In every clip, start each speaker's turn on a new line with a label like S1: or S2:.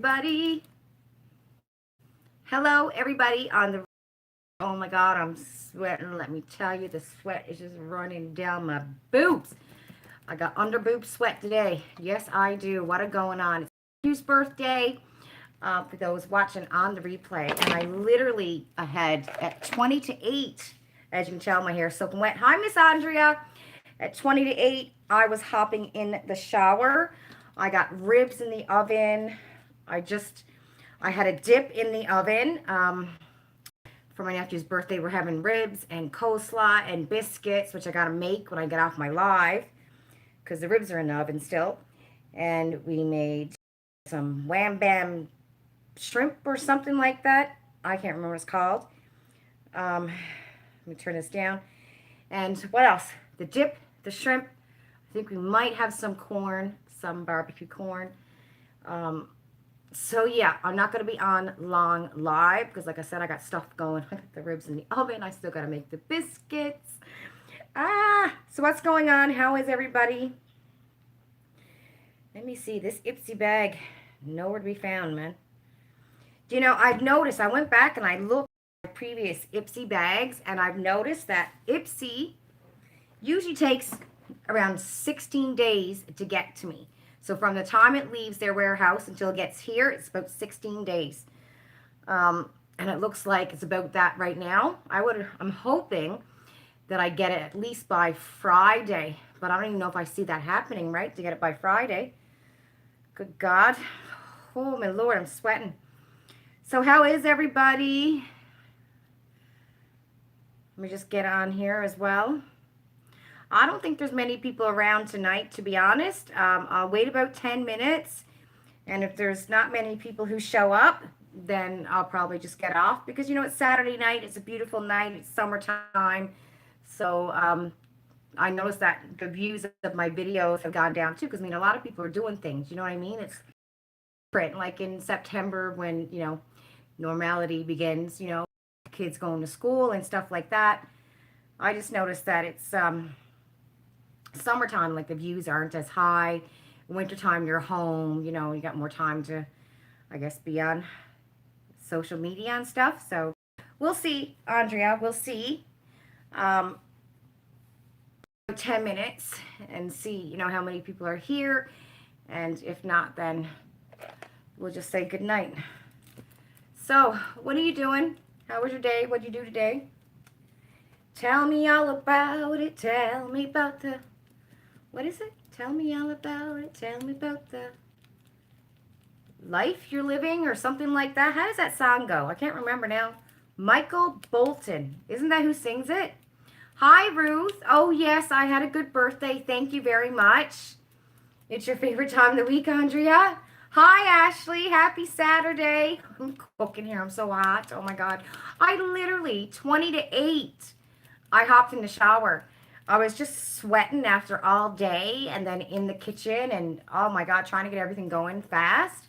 S1: Buddy, hello everybody on the. Oh my God, I'm sweating. Let me tell you, the sweat is just running down my boobs. I got under boob sweat today. Yes, I do. What a going on? It's Hugh's birthday. For those watching on the replay, and I literally ahead at 20 to 8. As you can tell, my hair is soaking wet. Hi, Miss Andrea. At 20 to 8, I was hopping in the shower. I got ribs in the oven. I just I had a dip in the oven for my nephew's birthday. We're having ribs and coleslaw and biscuits, which I got to make when I get off my live because the ribs are in the oven still. And we made some wham bam shrimp or something like that. I can't remember what it's called. Let me turn this down. And what else? The dip, the shrimp. I think we might have some corn, some barbecue corn. Um, So yeah, I'm not going to be on long live because like I said, I got stuff going. I got the ribs in the oven. I still got to make the biscuits. So what's going on? How is everybody? Let me see. This Ipsy bag, nowhere to be found, man. I've noticed, I went back and I looked at previous Ipsy bags and I've noticed that Ipsy usually takes around 16 days to get to me. So from the time it leaves their warehouse until it gets here, it's about 16 days. And it looks like it's about that right now. I'm hoping that I get it at least by Friday. But I don't even know if I see that happening, right? To get it by Friday. Good God. Oh, my Lord, I'm sweating. So how is everybody? Let me just get on here as well. I don't think there's many people around tonight, to be honest. I'll wait about 10 minutes. And if there's not many people who show up, then I'll probably just get off. Because, it's Saturday night. It's a beautiful night. It's summertime. So I noticed that the views of my videos have gone down, too. Because, a lot of people are doing things. You know what I mean? It's different. Like in September when, normality begins, kids going to school and stuff like that. I just noticed that it's summertime, like the views aren't as high. Wintertime, you're home, you got more time to, I guess, be on social media and stuff. So we'll see, Andrea, we'll see. 10 minutes and see, how many people are here. And if not, then we'll just say good night. So what are you doing? How was your day? What did you do today? Tell me all about it. Tell me about the... What is it? Tell me all about it. Tell me about the life you're living or something like that. How does that song go? I can't remember now. Michael Bolton. Isn't that who sings it? Hi, Ruth. Oh, yes, I had a good birthday. Thank you very much. It's your favorite time of the week, Andrea. Hi, Ashley. Happy Saturday. I'm cooking here. I'm so hot. Oh, my God. I literally, 20 to 8, I hopped in the shower. I was just sweating after all day and then in the kitchen and, oh my God, trying to get everything going fast.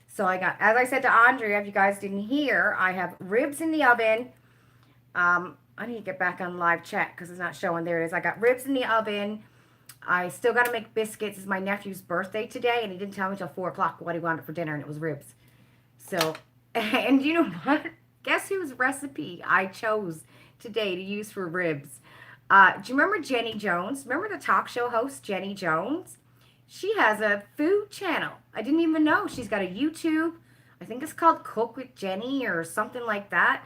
S1: So I got, as I said to Andrea, if you guys didn't hear, I have ribs in the oven. I need to get back on live chat because it's not showing. There it is. I got ribs in the oven. I still got to make biscuits. It's my nephew's birthday today and he didn't tell me until 4 o'clock what he wanted for dinner and it was ribs. So, and you know what? Guess whose recipe I chose today to use for ribs? Do you remember Jenny Jones? Remember the talk show host, Jenny Jones? She has a food channel. I didn't even know. She's got a YouTube. I think it's called Cook with Jenny or something like that.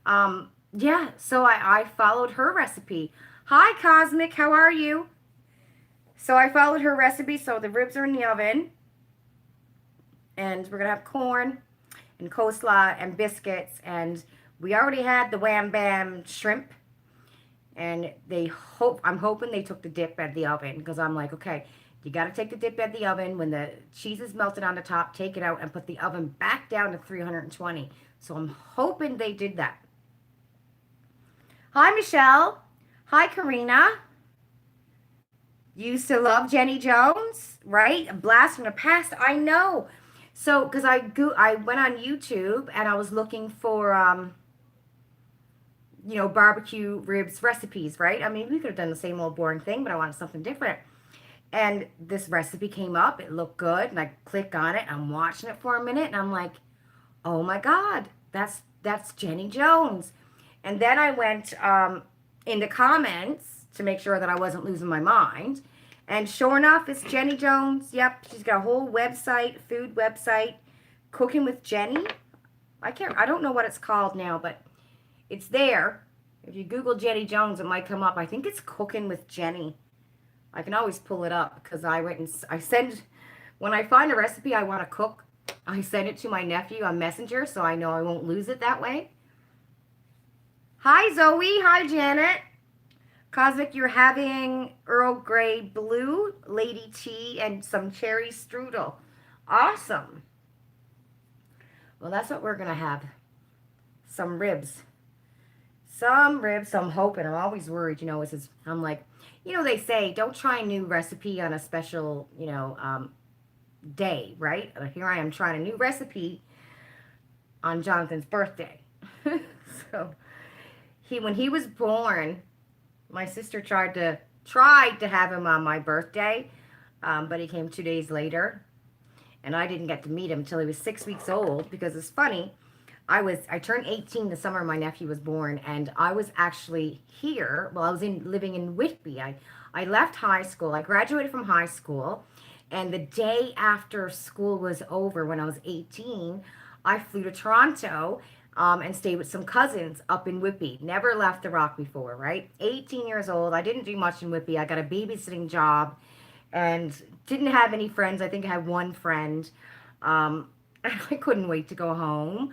S1: Yeah, so I followed her recipe. Hi, Cosmic. How are you? So I followed her recipe. So the ribs are in the oven. And we're going to have corn and coleslaw and biscuits. And we already had the wham bam shrimp. And I'm hoping they took the dip out of the oven because I'm like, okay, you got to take the dip out of the oven. When the cheese is melted on the top, take it out and put the oven back down to 320. So I'm hoping they did that. Hi, Michelle. Hi, Karina. You used to love Jenny Jones, right? A blast from the past. I know. So, because I went on YouTube and I was looking for barbecue ribs recipes, right? I mean, we could have done the same old boring thing, but I wanted something different. And this recipe came up. It looked good. And I click on it. I'm watching it for a minute. And I'm like, oh my God, that's Jenny Jones. And then I went in the comments to make sure that I wasn't losing my mind. And sure enough, it's Jenny Jones. Yep, she's got a whole website, food website, Cooking with Jenny. I don't know what it's called now, but it's there. If you Google Jenny Jones, it might come up. I think it's Cooking with Jenny. I can always pull it up because I send, when I find a recipe I want to cook, I send it to my nephew on Messenger so I know I won't lose it that way. Hi, Zoe. Hi, Janet. Cosmic, you're having Earl Grey Blue, Lady Tea, and some cherry strudel. Awesome. Well, that's what we're going to have. Some ribs. Some ribs. So I'm hoping. I'm always worried, I'm like, they say don't try a new recipe on a special, day, right? Here I am trying a new recipe on Jonathan's birthday. So when he was born, my sister tried to have him on my birthday, but he came 2 days later, and I didn't get to meet him until he was 6 weeks old. Because it's funny, I turned 18 the summer my nephew was born, and I was actually here. Well, I was living in Whitby. I left high school. I graduated from high school, and the day after school was over, when I was 18, I flew to Toronto and stayed with some cousins up in Whitby. Never left the Rock before, right? 18 years old. I didn't do much in Whitby. I got a babysitting job and didn't have any friends. I think I had one friend. I couldn't wait to go home.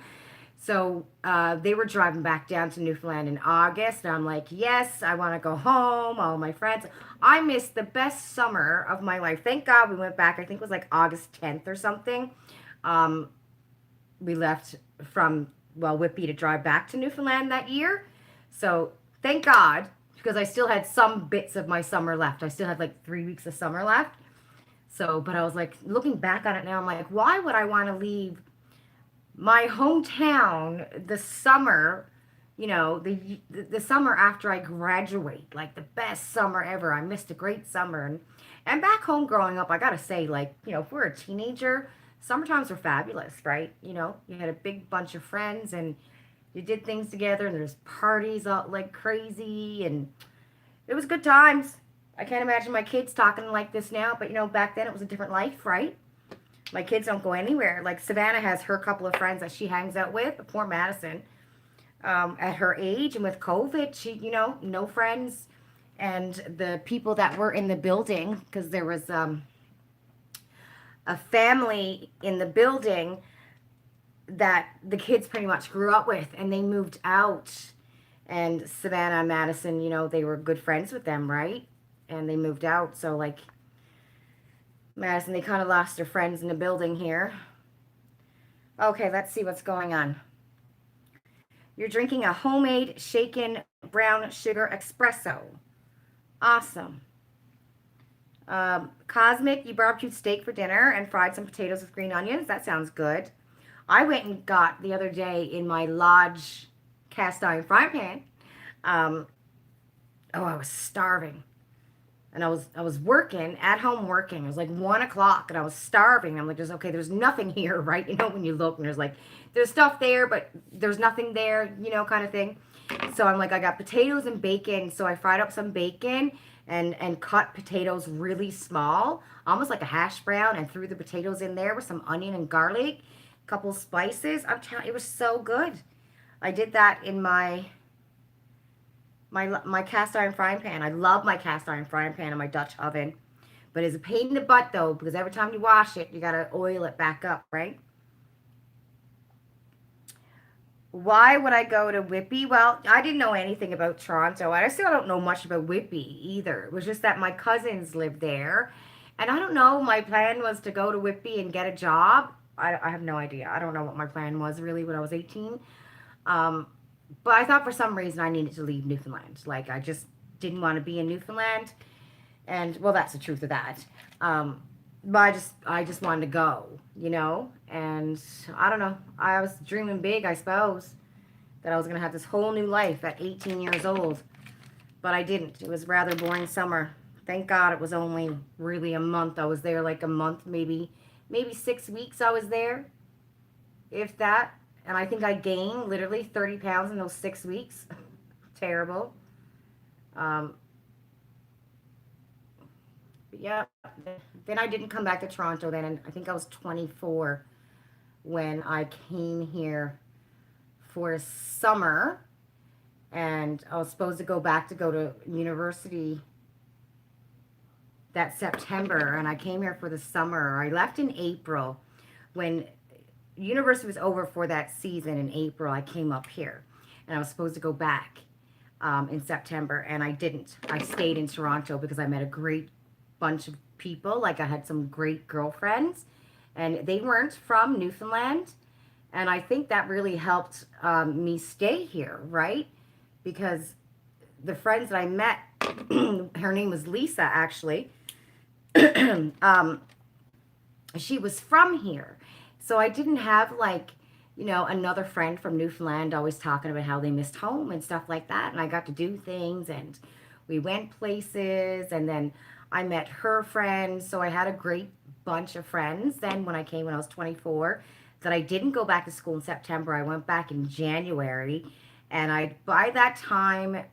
S1: So they were driving back down to Newfoundland in August. And I'm like, yes, I want to go home. All my friends. I missed the best summer of my life. Thank God we went back. I think it was like August 10th or something. We left from, Whitby to drive back to Newfoundland that year. So thank God, because I still had some bits of my summer left. I still had like 3 weeks of summer left. So, but I was like, looking back on it now, I'm like, why would I want to leave my hometown the summer, the summer after I graduate, like the best summer ever. I missed a great summer. And back home growing up, I got to say, like, if we're a teenager, summertimes were fabulous, right? You had a big bunch of friends and you did things together, and there's parties out like crazy, and it was good times. I can't imagine my kids talking like this now, but back then it was a different life, right? My kids don't go anywhere. Like Savannah has her couple of friends that she hangs out with, but poor Madison, at her age and with COVID, she, no friends. And the people that were in the building, because there was a family in the building that the kids pretty much grew up with, and they moved out. And Savannah and Madison, they were good friends with them, right? And they moved out. So, like, Madison, they kind of lost their friends in the building here. Okay, let's see what's going on. You're drinking a homemade shaken brown sugar espresso. Awesome. Cosmic, you barbecued steak for dinner and fried some potatoes with green onions. That sounds good. I went and got the other day in my Lodge cast iron frying pan. I was starving. And I was working, at home working. It was like 1 o'clock and I was starving. I'm like, there's nothing here, right? When you look and there's stuff there, but there's nothing there, kind of thing. So I'm like, I got potatoes and bacon. So I fried up some bacon and cut potatoes really small, almost like a hash brown, and threw the potatoes in there with some onion and garlic, a couple spices. I'm telling you, it was so good. I did that in my cast iron frying pan. I love my cast iron frying pan and my Dutch oven. But it's a pain in the butt, though, because every time you wash it, you got to oil it back up, right? Why would I go to Whitby? Well, I didn't know anything about Toronto. I still don't know much about Whitby either. It was just that my cousins lived there. And I don't know, my plan was to go to Whitby and get a job. I have no idea. I don't know what my plan was really when I was 18. But I thought for some reason I needed to leave Newfoundland. Like, I just didn't want to be in Newfoundland. And, well, that's the truth of that. But I just wanted to go, And I don't know. I was dreaming big, I suppose, that I was going to have this whole new life at 18 years old. But I didn't. It was a rather boring summer Thank God it was only really a month. I was there like a month, maybe 6 weeks I was there, if that. And I think I gained literally 30 pounds in those 6 weeks. Terrible. Um, but yeah, then I didn't come back to Toronto then, and I think I was 24 when I came here for summer, and I was supposed to go back to go to university that September, and I came here for the summer. I left in April. When university was over for that season in April, I came up here, and I was supposed to go back in September, and I didn't. I stayed in Toronto because I met a great bunch of people. Like I had some great girlfriends, and they weren't from Newfoundland, and I think that really helped me stay here, right? Because the friends that I met, her name was Lisa, actually. um, she was from here. So I didn't have like, another friend from Newfoundland always talking about how they missed home and stuff like that. And I got to do things and we went places and then I met her friends. So I had a great bunch of friends then when I came when I was 24 that I didn't go back to school in September. I went back in January and by that time,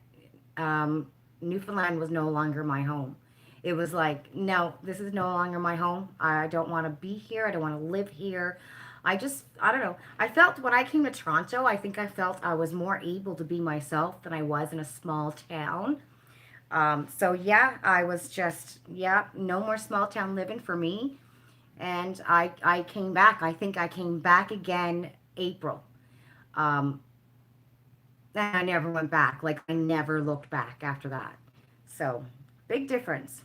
S1: Newfoundland was no longer my home. It was like, no, this is no longer my home. I don't want to be here. I don't want to live here. I don't know. I felt when I came to Toronto, I think I felt I was more able to be myself than I was in a small town. So yeah, I was just, yeah, no more small town living for me. And I came back. I think I came back again April. Um, and I never went back. Like I never looked back after that. So big difference.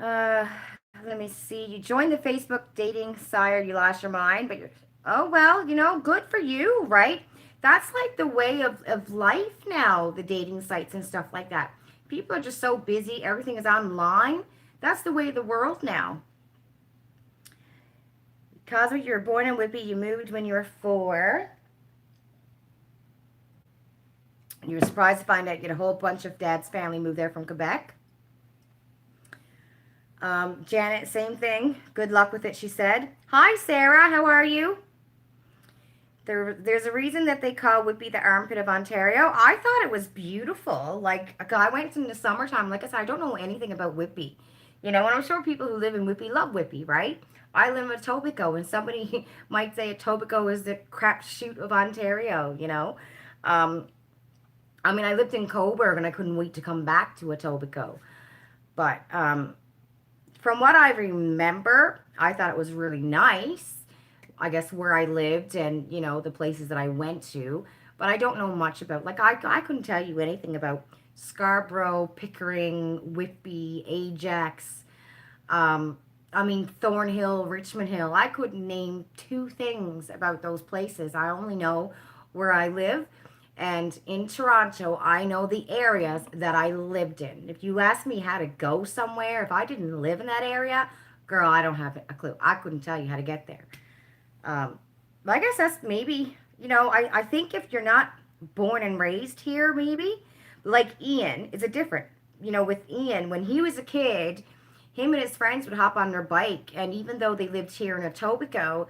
S1: Uh, Let me see. You joined the Facebook dating site, you lost your mind, but you're, oh, well, good for you, right? That's like the way of life now, the dating sites and stuff like that. People are just so busy. Everything is online. That's the way of the world now. Because you were born in Whitby, you moved when you were 4. You were surprised to find out you had a whole bunch of dad's family moved there from Quebec. Janet, same thing. Good luck with it, she said. Hi, Sarah. How are you? There's a reason that they call Whitby the armpit of Ontario. I thought it was beautiful. Like, I went in the summertime. Like I said, I don't know anything about Whitby. And I'm sure people who live in Whitby love Whitby, right? I live in Etobicoke, and somebody might say Etobicoke is the crapshoot of Ontario. Um, I mean, I lived in Coburg, and I couldn't wait to come back to Etobicoke. But from what I remember, I thought it was really nice. I guess where I lived and, the places that I went to. But I don't know much about, like, I couldn't tell you anything about Scarborough, Pickering, Whitby, Ajax, Thornhill, Richmond Hill. I couldn't name 2 things about those places. I only know where I live. And in Toronto, I know the areas that I lived in. If you ask me how to go somewhere, if I didn't live in that area, girl, I don't have a clue. I couldn't tell you how to get there. But I guess that's maybe, I think if you're not born and raised here, maybe, like Ian, it's a different, with Ian, when he was a kid, him and his friends would hop on their bike, and even though they lived here in Etobicoke,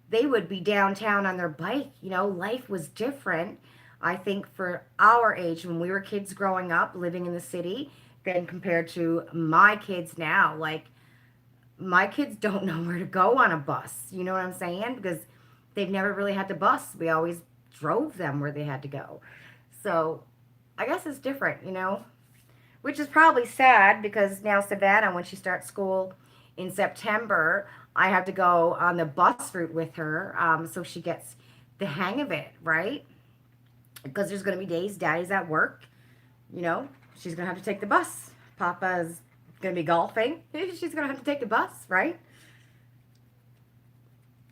S1: they would be downtown on their bike. Life was different. I think for our age, when we were kids growing up, living in the city, than compared to my kids now. Like, my kids don't know where to go on a bus. You know what I'm saying? Because they've never really had to bus. We always drove them where they had to go. So I guess it's different. Which is probably sad because now Savannah, when she starts school in September, I have to go on the bus route with her so she gets the hang of it, right? Because there's going to be days Daddy's at work, she's going to have to take the bus. Papa's going to be golfing. She's going to have to take the bus, right?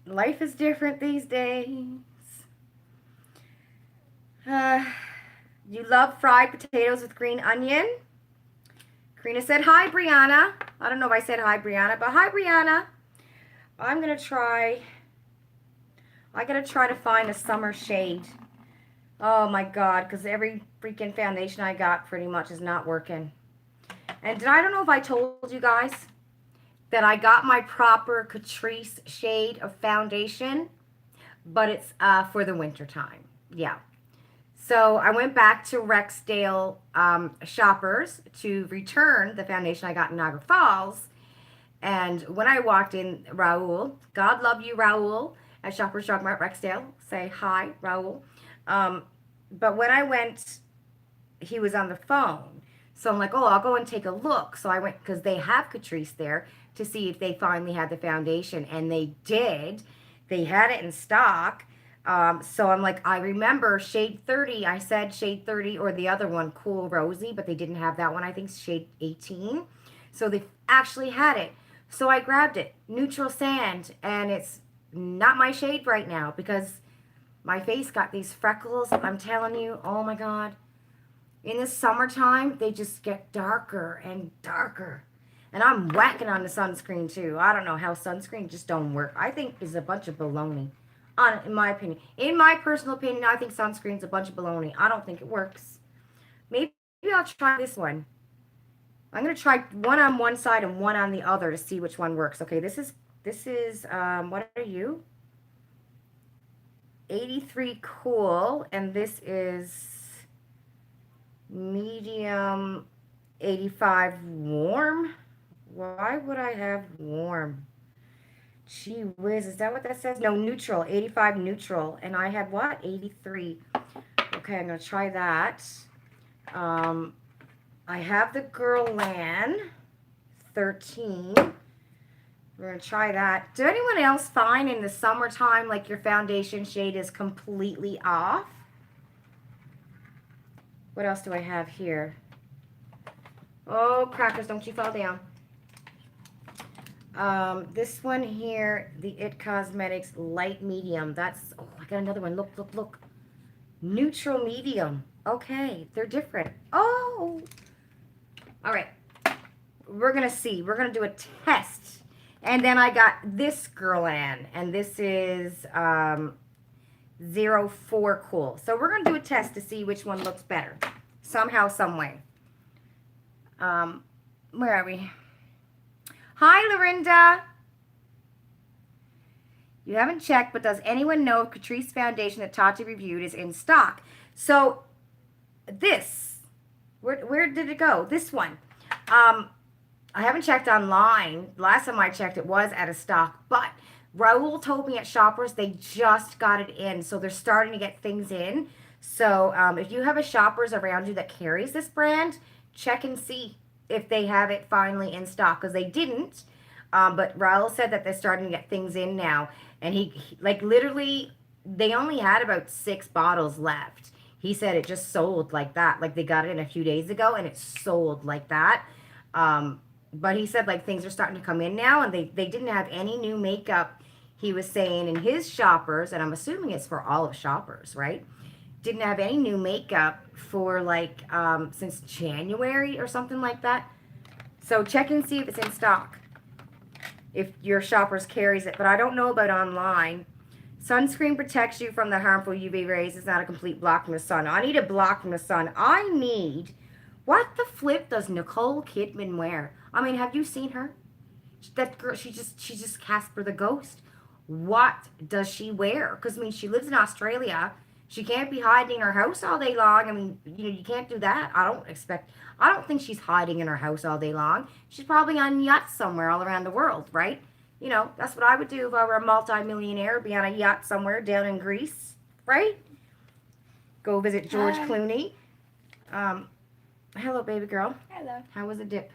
S1: Life is different these days. You love fried potatoes with green onion? Karina said, hi, Brianna. I don't know if I said hi, Brianna, but hi, Brianna. I got to try to find a summer shade. Oh my God, because every freaking foundation I got pretty much is not working. And I don't know if I told you guys that I got my proper Catrice shade of foundation, but it's for the winter time. Yeah. So I went back to Rexdale Shoppers to return the foundation I got in Niagara Falls. And when I walked in, Raul, God love you, Raul, at Shoppers Drug Mart Rexdale. Say hi, Raul. But when I went, he was on the phone. So I'm like, oh, I'll go and take a look. So I went, because they have Catrice there, to see if they finally had the foundation. And they did. They had it in stock. So I'm like, I remember shade 30. I said shade 30 or the other one, Cool Rosy, but they didn't have that one. I think shade 18. So they actually had it. So I grabbed it, neutral sand, and it's not my shade right now because my face got these freckles. I'm telling you, oh my God. In the summertime, they just get darker and darker. And I'm whacking on the sunscreen too. I don't know how sunscreen just don't work. I think it's a bunch of baloney. In my opinion. In my personal opinion, I think sunscreen's a bunch of baloney. I don't think it works. Maybe I'll try this one. I'm going to try one on one side and one on the other to see which one works. Okay, this is what are you? 83 cool, and this is medium 85 warm. Why would I have warm? Gee whiz, is that what that says? No, neutral, 85 neutral. And I had what? 83. Okay, I'm going to try that. I have the Guerlain 13. We're going to try that. Did anyone else find in the summertime like your foundation shade is completely off? What else do I have here? Oh, crackers, don't you fall down. This one here, the It Cosmetics Light Medium. That's, oh, I got another one. Look, look, look. Neutral Medium. Okay, they're different. Oh! All right. We're going to see. We're going to do a test. And then I got this Guerlain, and this is 04 Cool. So we're going to do a test to see which one looks better. Somehow, some way. Where are we? Hi, Lorinda. You haven't checked, but does anyone know if Catrice foundation that Tati reviewed is in stock? So this, where did it go? This one. I haven't checked online. Last time I checked, it was out of stock. But Raul told me at Shoppers they just got it in. So they're starting to get things in. So if you have a Shoppers around you that carries this brand, check and see if they have it finally in stock. Because they didn't. But Raul said that they're starting to get things in now. And he like literally, they only had about 6 bottles left. He said it just sold like that. Like they got it in a few days ago and it sold like that. But he said like things are starting to come in now, and they didn't have any new makeup, he was saying, in his Shoppers, and I'm assuming it's for all of Shoppers, right? Didn't have any new makeup for like since January or something like that. So check and see if it's in stock, if your Shoppers carries it. But I don't know about online. Sunscreen protects you from the harmful UV rays. It's not a complete block from the sun. I need a block from the sun. I need... What the flip does Nicole Kidman wear? I mean, have you seen her? That girl, she's just Casper the Ghost. What does she wear? Because, I mean, she lives in Australia. She can't be hiding in her house all day long. I mean, you know, you can't do that. I don't think she's hiding in her house all day long. She's probably on yachts somewhere all around the world, right? You know, that's what I would do if I were a multi-millionaire, be on a yacht somewhere down in Greece, right? Go visit George Clooney. Hello, baby girl.
S2: Hello.
S1: How was the dip?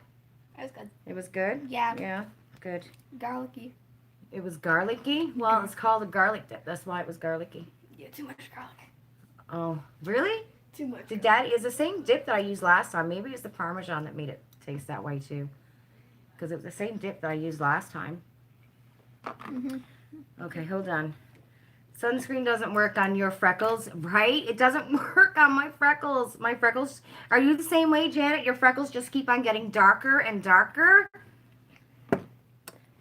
S2: It was good.
S1: It was good?
S2: Yeah.
S1: Yeah, good.
S2: Garlicky.
S1: It was garlicky? Well, it's called a garlic dip. That's why it was garlicky.
S2: Yeah, too much garlic.
S1: Oh, really?
S2: Too much.
S1: Did Daddy, is the same dip that I used last time. Maybe it's the Parmesan that made it taste that way too. Because it was the same dip that I used last time. Okay, hold on. Sunscreen doesn't work on your freckles, right? It doesn't work on my freckles. My freckles, are you the same way, Janet? Your freckles just keep on getting darker and darker?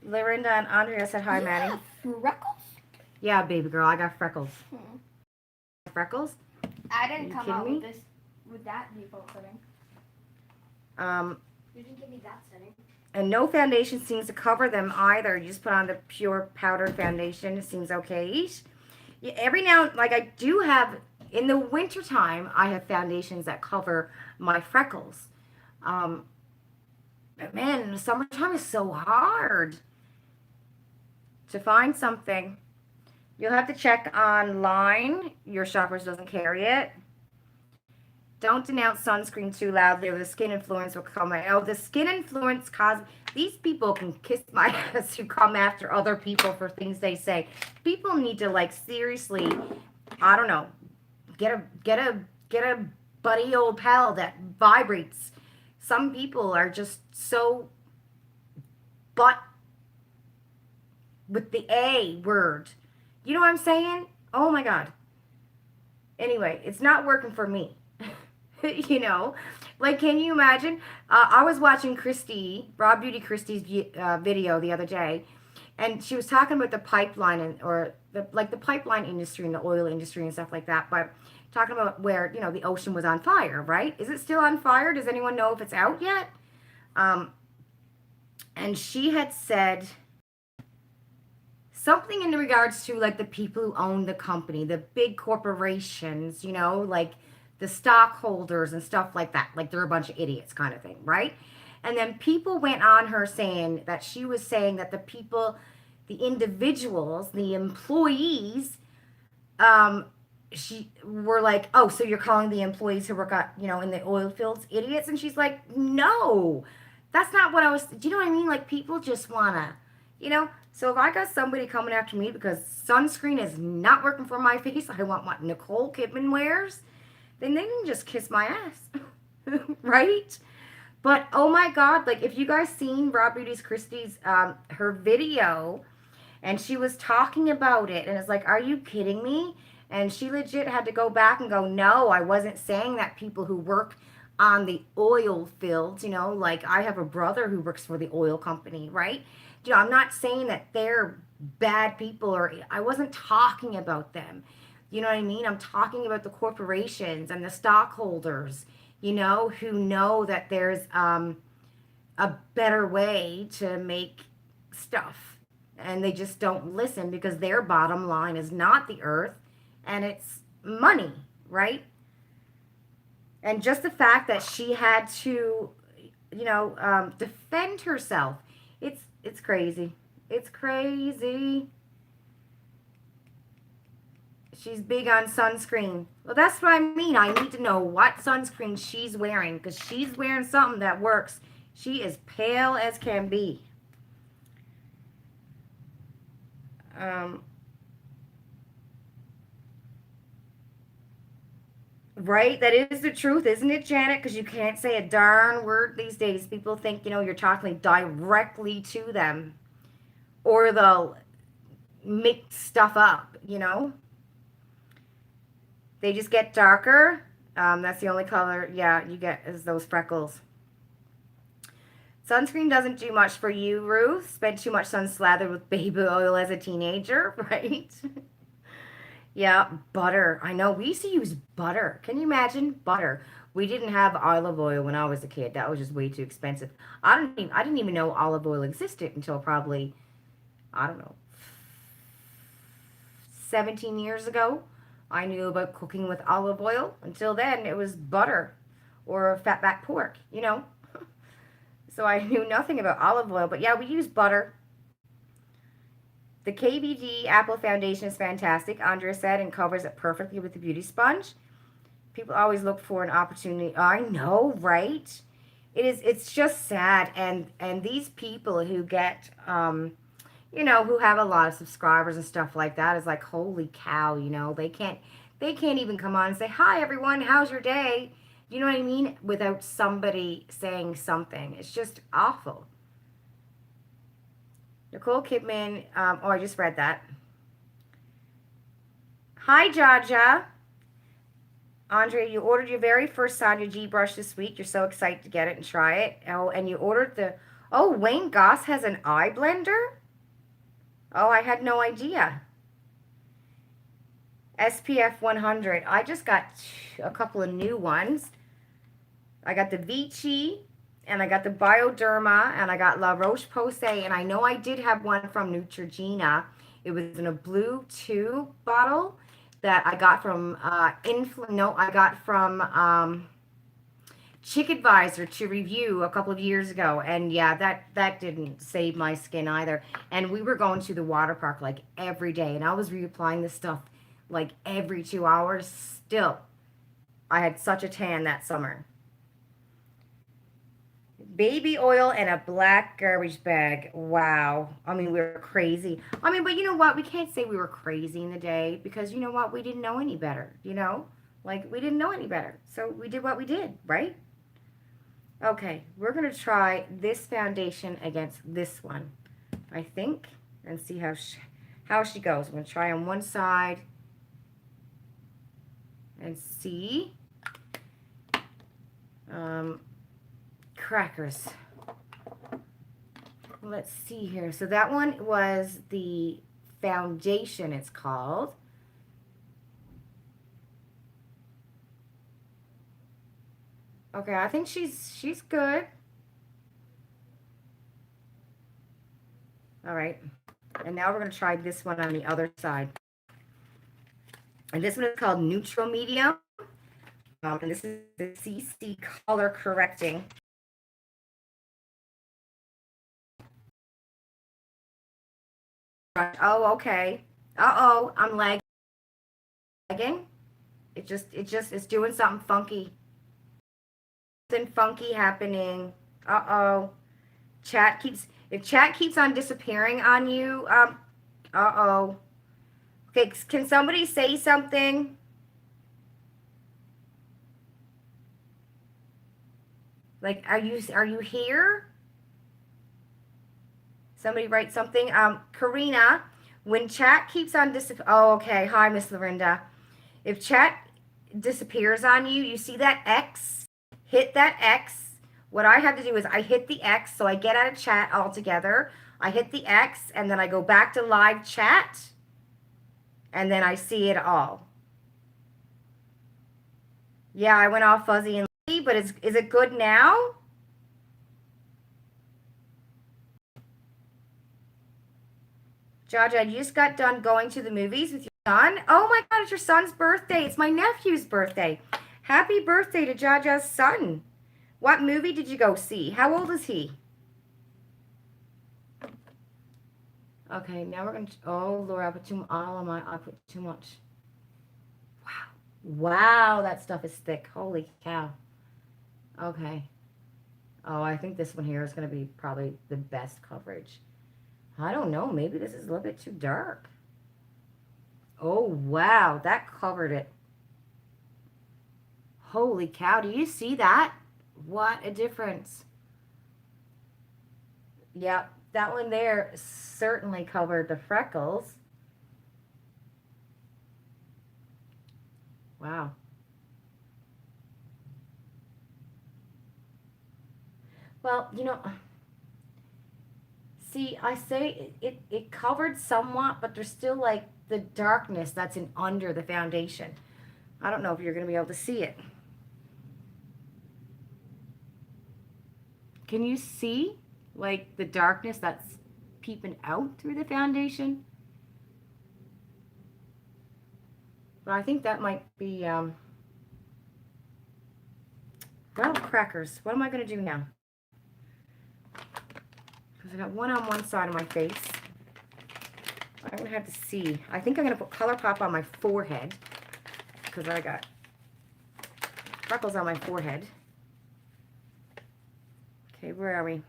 S1: Lorinda and Andrea said hi, Maddie.
S2: Freckles?
S1: Yeah, baby girl, I got freckles. Freckles?
S2: I
S1: Are
S2: didn't
S1: you
S2: come
S1: kidding
S2: out
S1: me?
S2: with this, with that default setting.
S1: Um,
S2: You didn't give me that setting.
S1: and no foundation seems to cover them either. You just put on the pure powdered foundation. It seems okay. Yeah, every now, like I do have, in the wintertime, I have foundations that cover my freckles. Um, but man, in the summertime it's so hard to find something. You'll have to check online. Your shoppers doesn't carry it. Don't denounce sunscreen too loudly or the skin influence will come out. Oh, the skin influence cause these people can kiss my ass who come after other people for things they say. People need to like seriously, I don't know, get a buddy old pal that vibrates. Some people are just so butt with the A word. You know what I'm saying? Oh my god. Anyway, it's not working for me. you know, like can you imagine? I was watching Raw Beauty Christie's video the other day, and she was talking about the pipeline and or the pipeline industry and the oil industry and stuff like that. But talking about where the ocean was on fire, right? Is it still on fire? Does anyone know if it's out yet? Um, and she had said something in regards to like the people who own the company, the big corporations, like the stockholders and stuff like that. Like they're a bunch of idiots kind of thing, right? And then people went on her saying that she was saying that the people, the individuals, the employees, um, she were like, oh, so you're calling the employees who work at, in the oil fields idiots? And she's like, no, that's not what I was, do you know what I mean? Like people just wanna, so if I got somebody coming after me because sunscreen is not working for my face, I want what Nicole Kidman wears, then they can just kiss my ass, right? But oh my God, like if you guys seen Raw Beauty's Christie's, her video, and she was talking about it, and it's like, are you kidding me? And she legit had to go back and go, no, I wasn't saying that people who work on the oil fields, like I have a brother who works for the oil company, right? I'm not saying that they're bad people or I wasn't talking about them. You know what I mean? I'm talking about the corporations and the stockholders, who know that there's a better way to make stuff. And they just don't listen because their bottom line is not the earth and it's money, right? And just the fact that she had to, defend herself, it's crazy. It's crazy. She's big on sunscreen. Well, that's what I mean. I need to know what sunscreen she's wearing because she's wearing something that works. She is pale as can be. Right? That is the truth, isn't it, Janet? Because you can't say a darn word these days. People think, you're talking directly to them. Or they'll make stuff up. They just get darker. That's the only color, yeah, you get is those freckles. Sunscreen doesn't do much for you, Ruth. Spent too much sun slathered with baby oil as a teenager, right? Yeah, butter. I know. We used to use butter. Can you imagine butter? We didn't have olive oil when I was a kid. That was just way too expensive. I didn't even know olive oil existed until probably, I don't know, 17 years ago. I knew about cooking with olive oil. Until then, it was butter or fatback pork. So I knew nothing about olive oil. But yeah, we use butter. The KVD Apple Foundation is fantastic, Andrea said, and covers it perfectly with the beauty sponge. People always look for an opportunity. I know, right? It's just sad. And these people who get, who have a lot of subscribers and stuff like that is like, holy cow, they can't even come on and say, hi, everyone, how's your day? You know what I mean? Without somebody saying something. It's just awful. Nicole Kidman, I just read that. Hi, Jaja. Andre, you ordered your very first Sonia G brush this week. You're so excited to get it and try it. Oh, and you ordered Wayne Goss has an eye blender? Oh, I had no idea. SPF 100. I just got a couple of new ones. I got the Vichy, and I got the Bioderma, and I got La Roche-Posay, and I know I did have one from Neutrogena. It was in a blue tube bottle that I got from Chic Advisor to review a couple of years ago, and yeah, that didn't save my skin either. And we were going to the water park like every day, and I was reapplying this stuff like every 2 hours. Still, I had such a tan that summer. Baby oil and a black garbage bag. Wow. I mean, we were crazy. I mean, but you know what? We can't say we were crazy in the day because you know what? We didn't know any better, you know? Like, we didn't know any better. So we did what we did, right? Okay, we're going to try this foundation against this one, I think, and see how she goes. I'm going to try on one side and see. Crackers. Let's see here. So that one was the foundation, it's called. Okay, I think she's good. All right. And now we're going to try this one on the other side. And this one is called Neutral Medium. And this is the CC Color Correcting. Oh, okay. Uh-oh, I'm lagging. It's doing something funky. Something funky happening. Uh-oh. If chat keeps on disappearing on you, uh-oh. Okay, can somebody say something? Like, are you here? Somebody write something. Karina, when chat keeps on oh, okay. Hi, Miss Lorinda. If chat disappears on you, you see that X? Hit that X. What I have to do is I hit the X, so I get out of chat altogether. I hit the X, and then I go back to live chat, and then I see it all. Yeah, I went all fuzzy and lazy, but is it good now? Jaja, you just got done going to the movies with your son? Oh my God, it's your son's birthday. It's my nephew's birthday. Happy birthday to Jaja's son. What movie did you go see? How old is he? Okay, now we're going to, oh Lord, I put too much. Wow. Wow, that stuff is thick. Holy cow. Okay. Oh, I think this one here is going to be probably the best coverage. I don't know. Maybe this is a little bit too dark. Oh, wow. That covered it. Holy cow. Do you see that? What a difference. Yep. That one there certainly covered the freckles. Wow. Well, you know, see, I say it covered somewhat, but there's still like the darkness that's in under the foundation. I don't know if you're going to be able to see it. Can you see like the darkness that's peeping out through the foundation? But I think that might be, well, crackers. What am I going to do now? Because I got one on one side of my face. I'm going to have to see. I think I'm going to put ColourPop on my forehead. Because I got freckles on my forehead. Okay, where are we?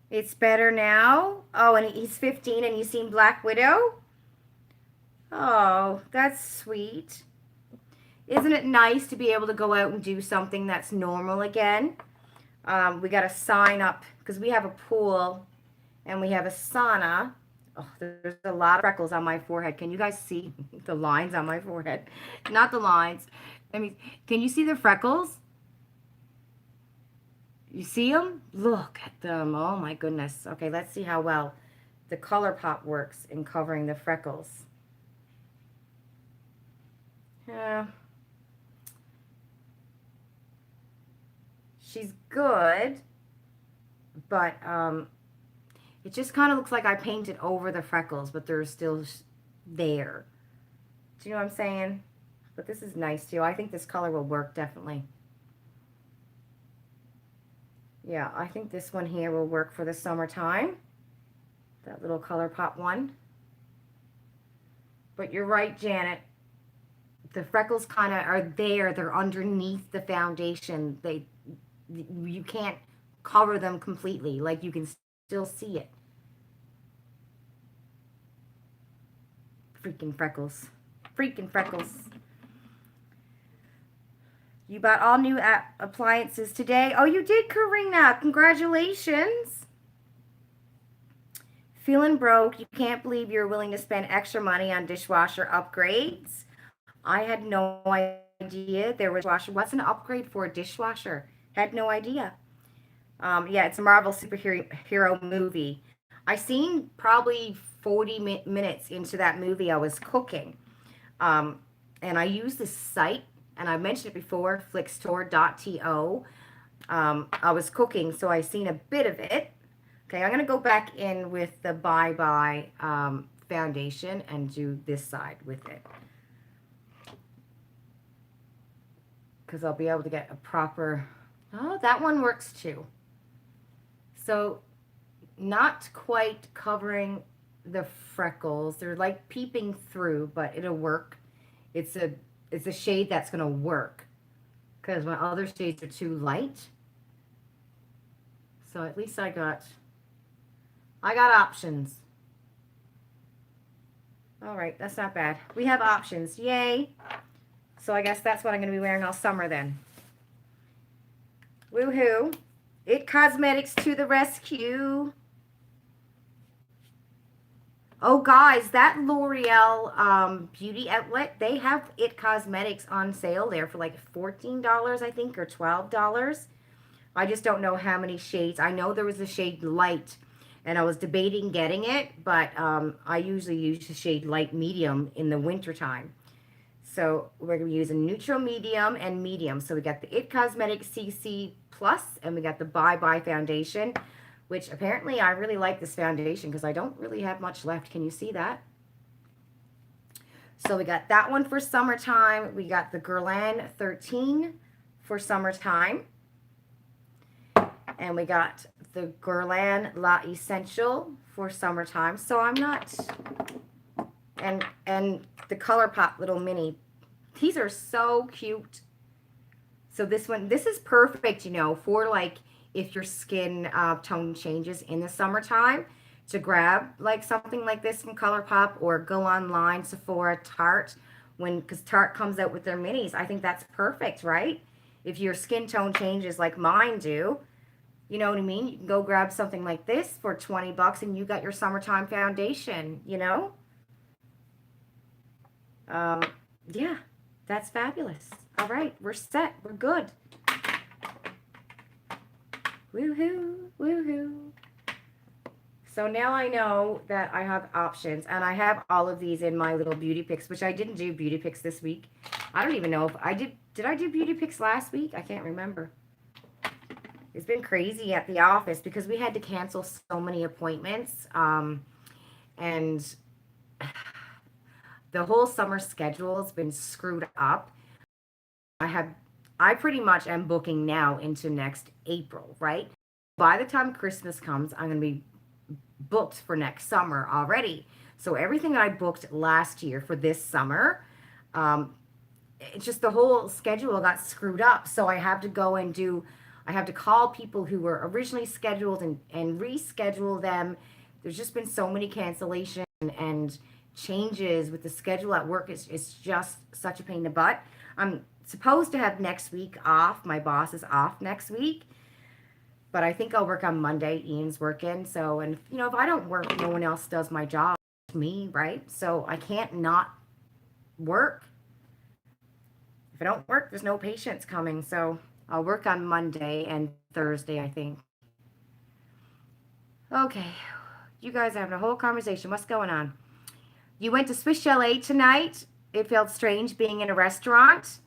S1: It's better now? Oh, and he's 15 and you've seen Black Widow? Oh, that's sweet. Isn't it nice to be able to go out and do something that's normal again? We got to sign up because we have a pool and we have a sauna. Oh, there's a lot of freckles on my forehead. Can you guys see the lines on my forehead? Not the lines. I mean, can you see the freckles? You see them? Look at them. Oh my goodness. Okay, let's see how well the ColourPop works in covering the freckles. Yeah. She's good, but it just kind of looks like I painted over the freckles, but they're still there. Do you know what I'm saying? But this is nice too. I think this color will work definitely. Yeah, I think this one here will work for the summertime. That little ColourPop one. But you're right, Janet. The freckles kind of are there. They're underneath the foundation. You can't cover them completely. Like you can still see it. Freaking freckles. Freaking freckles. You bought all new appliances today. Oh, you did, Karina. Congratulations. Feeling broke. You can't believe you're willing to spend extra money on dishwasher upgrades. I had no idea there was a dishwasher. What's an upgrade for a dishwasher? Had no idea. Yeah, it's a Marvel superhero movie. I seen probably 40 minutes into that movie. I was cooking. And I used this site, and I mentioned it before, flickstore.to. I was cooking, so I seen a bit of it. Okay, I'm going to go back in with the Bye Bye foundation and do this side with it. Because I'll be able to get a proper... Oh, that one works too. So, not quite covering the freckles. They're like peeping through, but it'll work. It's a shade that's going to work. Because my other shades are too light. So at least I got options. All right, that's not bad. We have options. Yay. So I guess that's what I'm going to be wearing all summer then. Woohoo. It Cosmetics to the rescue. Oh, guys, that L'Oreal beauty outlet, they have It Cosmetics on sale there for like $14, I think, or $12. I just don't know how many shades. I know there was a shade light, and I was debating getting it, but I usually use the shade light medium in the wintertime. So we're going to be using neutral, medium, and medium. So we got the It Cosmetics CC Plus, and we got the Bye Bye Foundation, which apparently I really like this foundation because I don't really have much left. Can you see that? So we got that one for summertime. We got the Guerlain 13 for summertime. And we got the Guerlain La Essential for summertime. So I'm not... And the ColourPop little mini. These are so cute. So this one, this is perfect, you know, for like if your skin tone changes in the summertime, to grab like something like this from ColourPop, or go online, Sephora, Tarte, because Tarte comes out with their minis. I think that's perfect, right? If your skin tone changes like mine do, you know what I mean? You can go grab something like this for 20 bucks and you got your summertime foundation, you know? Yeah, that's fabulous. All right, we're set. We're good. Woohoo, woohoo. So now I know that I have options, and I have all of these in my little beauty picks, which I didn't do beauty picks this week. I don't even know if I did. Did I do beauty picks last week? I can't remember. It's been crazy at the office because we had to cancel so many appointments. And the whole summer schedule has been screwed up. I pretty much am booking now into next April, right? By the time Christmas comes, I'm going to be booked for next summer already. So everything I booked last year for this summer, it's just the whole schedule got screwed up. So I have to go and I have to call people who were originally scheduled and reschedule them. There's just been so many cancellations and changes with the schedule at work. It's just such a pain in the butt. I'm supposed to have next week off. My boss is off next week. But I think I'll work on Monday. Ian's working. So, and you know, if I don't work, no one else does my job. It's me, right? So I can't not work. If I don't work, there's no patients coming. So I'll work on Monday and Thursday, I think. Okay, you guys are having a whole conversation. What's going on? You went to Swiss Chalet tonight. It felt strange being in a restaurant.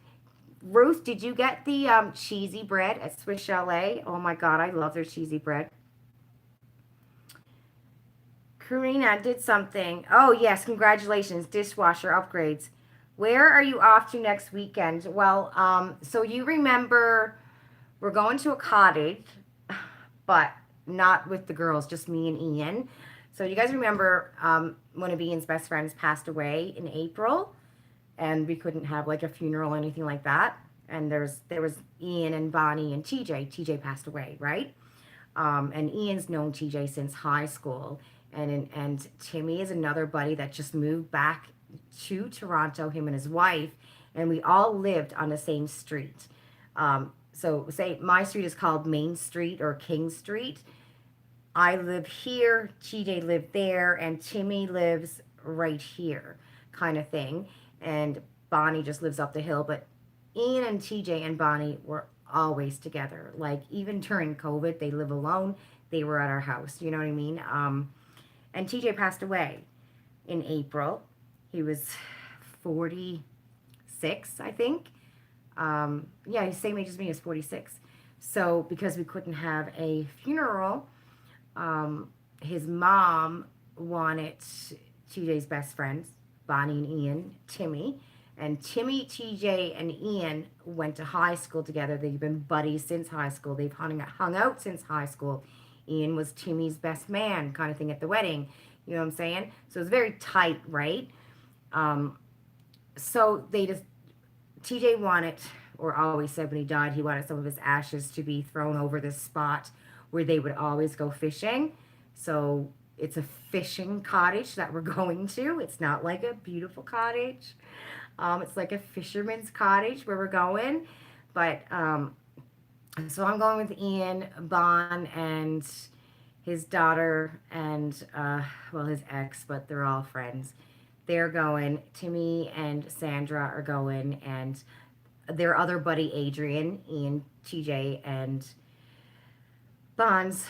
S1: Ruth, did you get the cheesy bread at Swiss Chalet? Oh my God, I love their cheesy bread. Karina did something. Oh, yes, congratulations. Dishwasher upgrades. Where are you off to next weekend? Well, so you remember we're going to a cottage, but not with the girls, just me and Ian. So you guys remember one of Ian's best friends passed away in April, and we couldn't have like a funeral or anything like that. And there was Ian and Bonnie and TJ. TJ passed away, right? And Ian's known TJ since high school, and Timmy is another buddy that just moved back to Toronto. Him and his wife, and we all lived on the same street. So say my street is called Main Street or King Street. I live here, TJ lived there, and Timmy lives right here, kind of thing. And Bonnie just lives up the hill. But Ian and TJ and Bonnie were always together. Like even during COVID, they live alone. They were at our house. You know what I mean? And TJ passed away in April. He was 46, I think. Yeah, he's the same age as me. He was 46. So because we couldn't have a funeral, his mom wanted TJ's best friends, Bonnie and Ian, Timmy. And Timmy, TJ, and Ian went to high school together. They've been buddies since high school. They've hung out since high school. Ian was Timmy's best man, kind of thing at the wedding. You know what I'm saying? So it's very tight, right? Um, so they just, TJ wanted, or always said when he died, he wanted some of his ashes to be thrown over this spot where they would always go fishing. So it's a fishing cottage that we're going to. It's not like a beautiful cottage. It's like a fisherman's cottage where we're going. But so I'm going with Ian, Bon, and his daughter, and well, his ex, but they're all friends. They're going. Timmy and Sandra are going, and their other buddy Adrian, Ian, TJ, and Bon's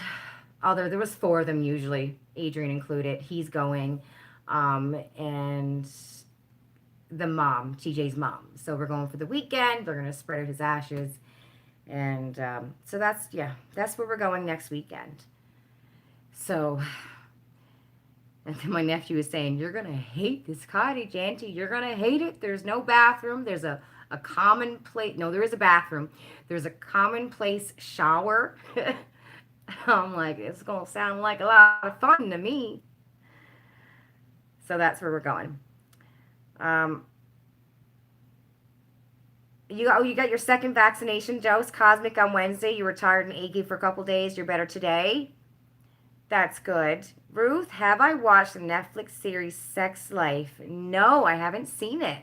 S1: other. There was four of them usually, Adrian included. He's going, and the mom, TJ's mom. So we're going for the weekend. They're gonna spread out his ashes, and so that's yeah, that's where we're going next weekend. So, and then my nephew was saying, "You're gonna hate this cottage, Auntie. You're gonna hate it. There's no bathroom. There's a commonplace. No, there is a bathroom. There's a commonplace shower." I'm like, it's gonna sound like a lot of fun to me. So that's where we're going. Um, you got your second vaccination dose, Cosmic, on Wednesday. You were tired and achy for a couple days. You're better today. That's good. Ruth, have I watched the Netflix series Sex Life? No, I haven't seen it.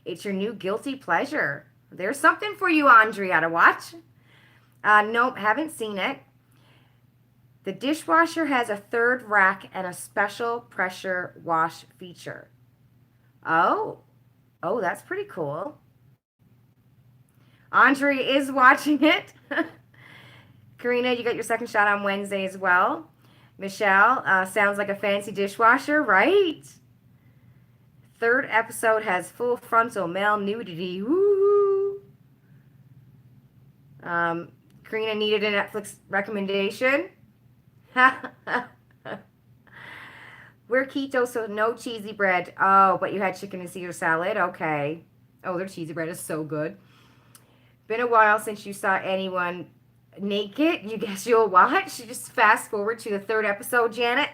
S1: It's your new guilty pleasure. There's something for you, Andrea, to watch. Nope, haven't seen it. The dishwasher has a third rack and a special pressure wash feature. Oh, oh, that's pretty cool. Andrea is watching it. Karina, you got your second shot on Wednesday as well. Michelle, sounds like a fancy dishwasher, right? Third episode has full frontal male nudity. Woo! Karina needed a Netflix recommendation. We're keto, so no cheesy bread. Oh, but you had chicken and Caesar salad. Okay. Oh, their cheesy bread is so good. Been a while since you saw anyone naked. You guess you'll watch? Just fast forward to the third episode, Janet.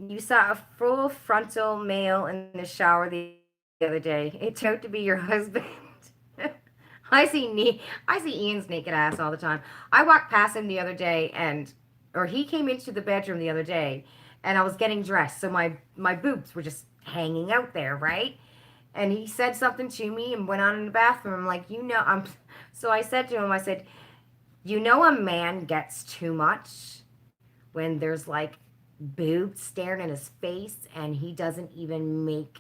S1: You saw a full frontal male in the shower the other day. It turned out to be your husband. I see Ian's naked ass all the time. I walked past him the other day, or he came into the bedroom the other day, and I was getting dressed, so my boobs were just hanging out there, right? And he said something to me and went on in the bathroom. I'm like, so I said to him, I said, a man gets too much when there's like boobs staring in his face and he doesn't even make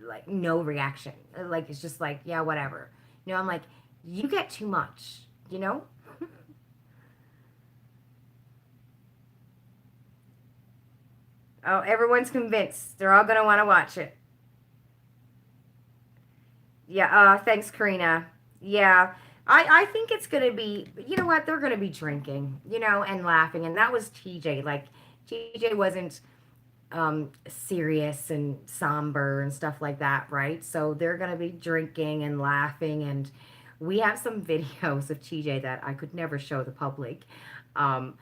S1: like no reaction. Like it's just like, yeah, whatever. I'm like, you get too much, you know? Oh, everyone's convinced. They're all gonna want to watch it. Yeah, thanks, Karina. Yeah. I think it's gonna be, you know what, they're gonna be drinking, and laughing. And that was TJ. Like TJ wasn't serious and somber and stuff like that, right? So they're gonna be drinking and laughing, and we have some videos of TJ that I could never show the public. Um,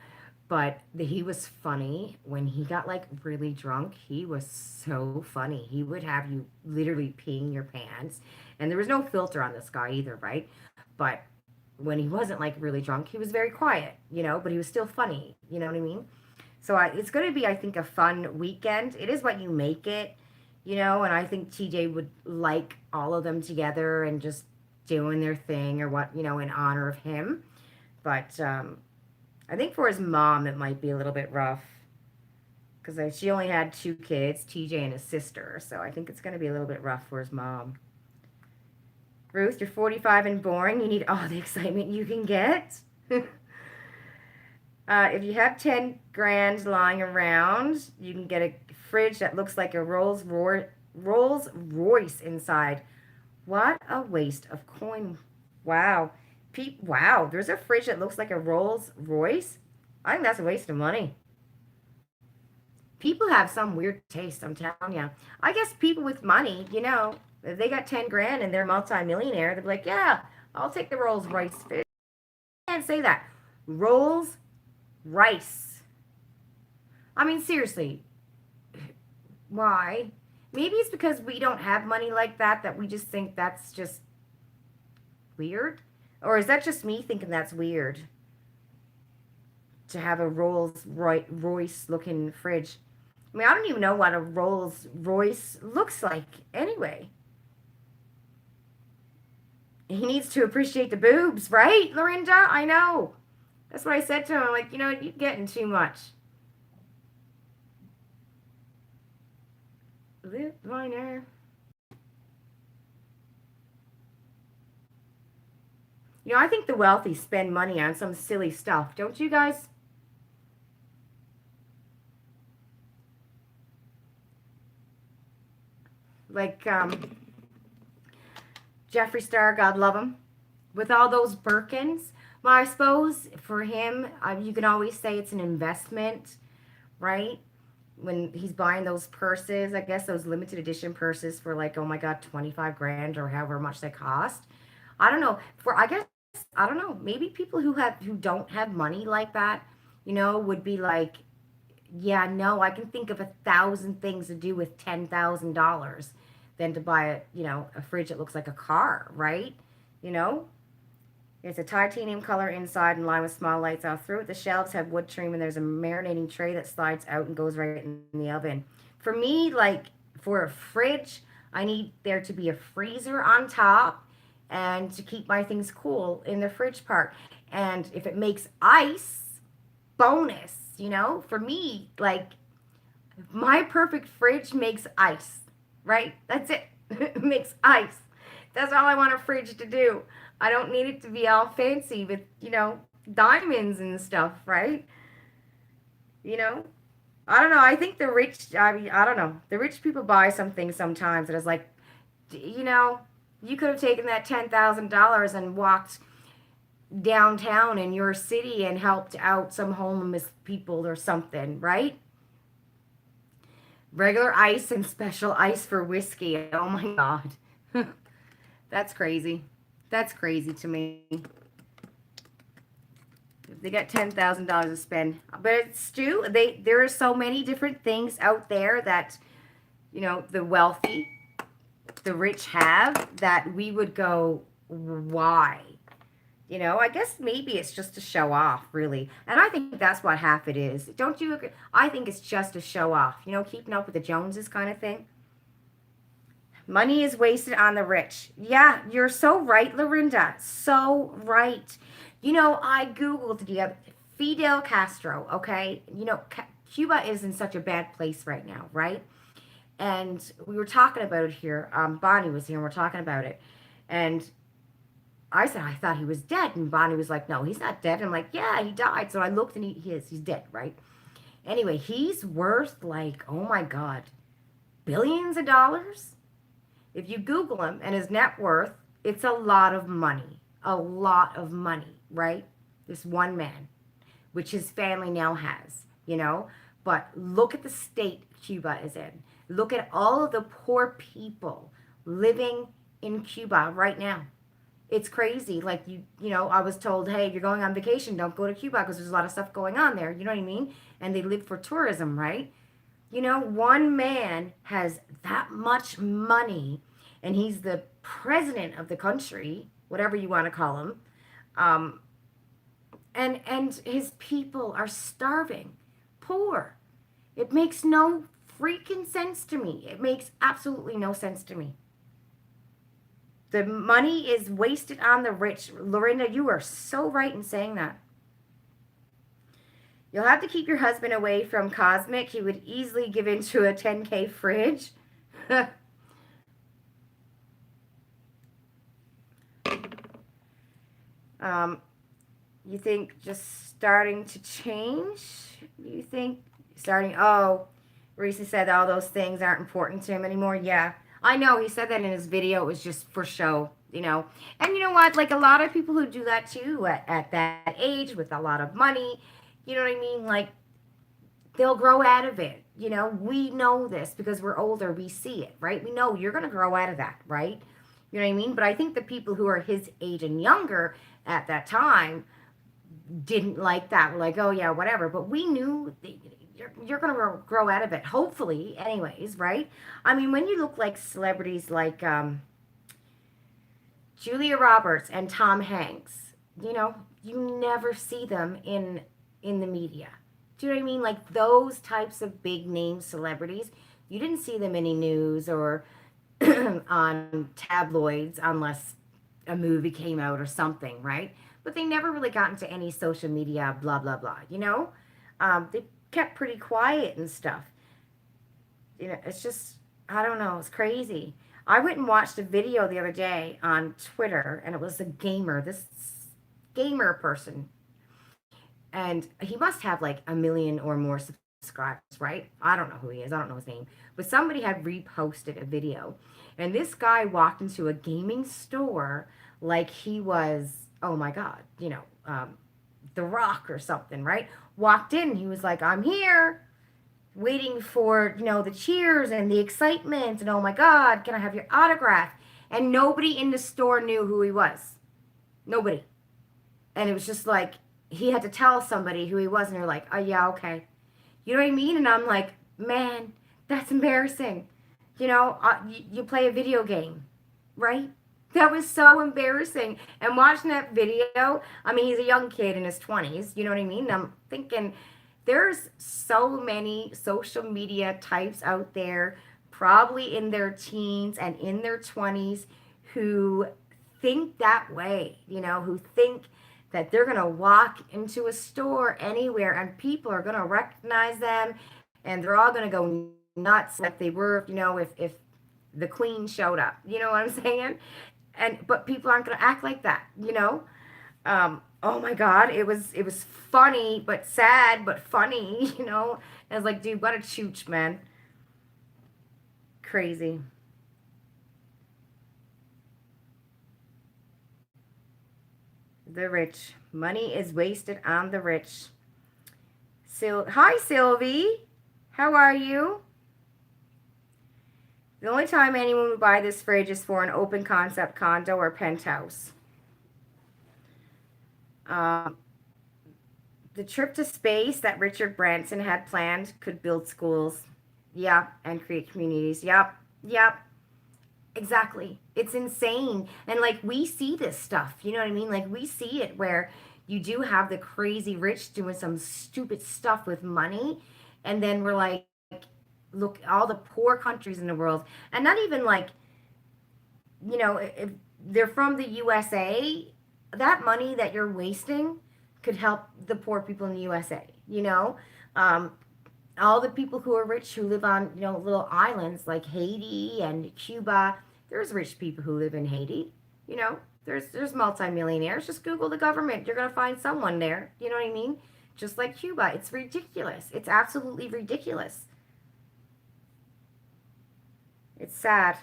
S1: but he was funny when he got like really drunk. He was so funny. He would have you literally peeing your pants, and there was no filter on this guy either, right? But when he wasn't like really drunk, he was very quiet, but he was still funny. You know what I mean? So it's going to be, I think, a fun weekend. It is what you make it, and I think TJ would like all of them together and just doing their thing or what, in honor of him. But I think for his mom, it might be a little bit rough because she only had 2 kids, TJ and his sister. So I think it's going to be a little bit rough for his mom. Ruth, you're 45 and boring. You need all the excitement you can get. If you have 10 grand lying around, you can get a fridge that looks like a Rolls Royce inside. What a waste of coin. Wow. Wow, there's a fridge that looks like a Rolls Royce? I think that's a waste of money. People have some weird taste, I'm telling you. I guess people with money, if they got 10 grand and they're multi-millionaire, they'll be like, yeah, I'll take the Rolls Royce fridge. I can't say that. Rolls Rice. I mean, seriously, why? Maybe it's because we don't have money like that we just think that's just weird. Or is that just me thinking that's weird to have a Rolls Royce looking fridge? I mean, I don't even know what a Rolls Royce looks like anyway. He needs to appreciate the boobs, right, Lorinda? I know. That's what I said to him. I'm like, you're getting too much. Lip liner. I think the wealthy spend money on some silly stuff. Don't you guys? Like Jeffree Star, God love him, with all those Birkins. Well, I suppose for him, you can always say it's an investment, right? When he's buying those purses, I guess those limited edition purses for like, oh my God, 25 grand or however much they cost. I don't know. I don't know. Maybe people who don't have money like that, would be like, yeah, no, I can think of 1,000 things to do with $10,000 than to buy a fridge that looks like a car, right? You know, it's a titanium color inside and lined with small lights all through it. The shelves have wood trim and there's a marinating tray that slides out and goes right in the oven. For me, like for a fridge, I need there to be a freezer on top and to keep my things cool in the fridge part. And if it makes ice, bonus, for me, like my perfect fridge makes ice, right? That's it. It makes ice. That's all I want a fridge to do. I don't need it to be all fancy with, diamonds and stuff, right? You know? I don't know. I think the rich, I mean, I don't know. The rich people buy some things sometimes that is like, you could have taken that $10,000 and walked downtown in your city and helped out some homeless people or something, right? Regular ice and special ice for whiskey. Oh my God. That's crazy. That's crazy to me. They got $10,000 to spend. But it's Stu, there are so many different things out there that, the wealthy, the rich have that we would go, why? I guess maybe it's just to show off, really. And I think that's what half it is. Don't you agree? I think it's just to show off, keeping up with the Joneses kind of thing. Money is wasted on the rich. Yeah, you're so right, Lorinda. So right. I Googled the other Fidel Castro, okay? Cuba is in such a bad place right now, right? And we were talking about it here. Bonnie was here and we're talking about it. And I said, I thought he was dead. And Bonnie was like, no, he's not dead. And I'm like, yeah, he died. So I looked and he's dead, right? Anyway, he's worth like, oh my God, billions of dollars. If you Google him and his net worth, it's a lot of money. A lot of money, right? This one man, which his family now has, you know? But look at the state Cuba is in. Look at all of the poor people living in Cuba right now. It's crazy. Like I was told, hey, you're going on vacation, don't go to Cuba because there's a lot of stuff going on there. You know what I mean? And they live for tourism, right? One man has that much money, and he's the president of the country, whatever you want to call him. Um, and his people are starving, poor. It makes no freaking sense to me. It makes absolutely no sense to me. The money is wasted on the rich. Lorinda, you are so right in saying that. You'll have to keep your husband away from Cosmic. He would easily give into a 10K fridge. You think just starting to change? You think starting, Reese said all those things aren't important to him anymore. Yeah, I know. He said that in his video. It was just for show, And you know what? Like a lot of people who do that too at that age with a lot of money, you know what I mean? Like they'll grow out of it. We know this because we're older. We see it, right? We know you're going to grow out of that, right? You know what I mean? But I think the people who are his age and younger at that time didn't like that. We're like, oh yeah, whatever. But we knew you're going to grow out of it, hopefully, anyways, right? I mean, when you look like celebrities like Julia Roberts and Tom Hanks, you never see them in the media. Do you know what I mean? Like those types of big name celebrities, you didn't see them in any news or on tabloids unless a movie came out or something, right? But they never really got into any social media, blah, blah, blah, They kept pretty quiet and stuff. It's just, I don't know, it's crazy. I went and watched a video the other day on Twitter, and it was this gamer person. And he must have like 1 million or more subscribers, right? I don't know who he is. I don't know his name. But somebody had reposted a video. And this guy walked into a gaming store like he was, oh my God, The Rock or something, right? Walked in, he was like, I'm here, waiting for, the cheers and the excitement. And oh my God, can I have your autograph? And nobody in the store knew who he was. Nobody. And it was just like, he had to tell somebody who he was, and they're like, oh yeah, okay. You know what I mean? And I'm like, man, that's embarrassing. You play a video game, right? That was so embarrassing. And watching that video, I mean, he's a young kid in his 20s, you know what I mean? And I'm thinking, there's so many social media types out there, probably in their teens and in their 20s, who think that way, who think that they're going to walk into a store anywhere and people are going to recognize them and they're all going to go nuts like they were, if the queen showed up. You know what I'm saying? But people aren't going to act like that, Oh my God, it was funny but sad but funny, And I was like, dude, what a chooch, man. Crazy. The rich. Money is wasted on the rich. Hi, Sylvie. How are you? The only time anyone would buy this fridge is for an open concept condo or penthouse. The trip to space that Richard Branson had planned could build schools. Yeah, and create communities. Yep. Exactly. It's insane. And like we see this stuff, you know what I mean? Like we see it where you do have the crazy rich doing some stupid stuff with money. And then we're like, look, all the poor countries in the world. And not even like, if they're from the USA, that money that you're wasting could help the poor people in the USA, all the people who are rich who live on, little islands like Haiti and Cuba. There's rich people who live in Haiti. There's multimillionaires. Just Google the government. You're gonna find someone there. You know what I mean? Just like Cuba. It's ridiculous. It's absolutely ridiculous. It's sad.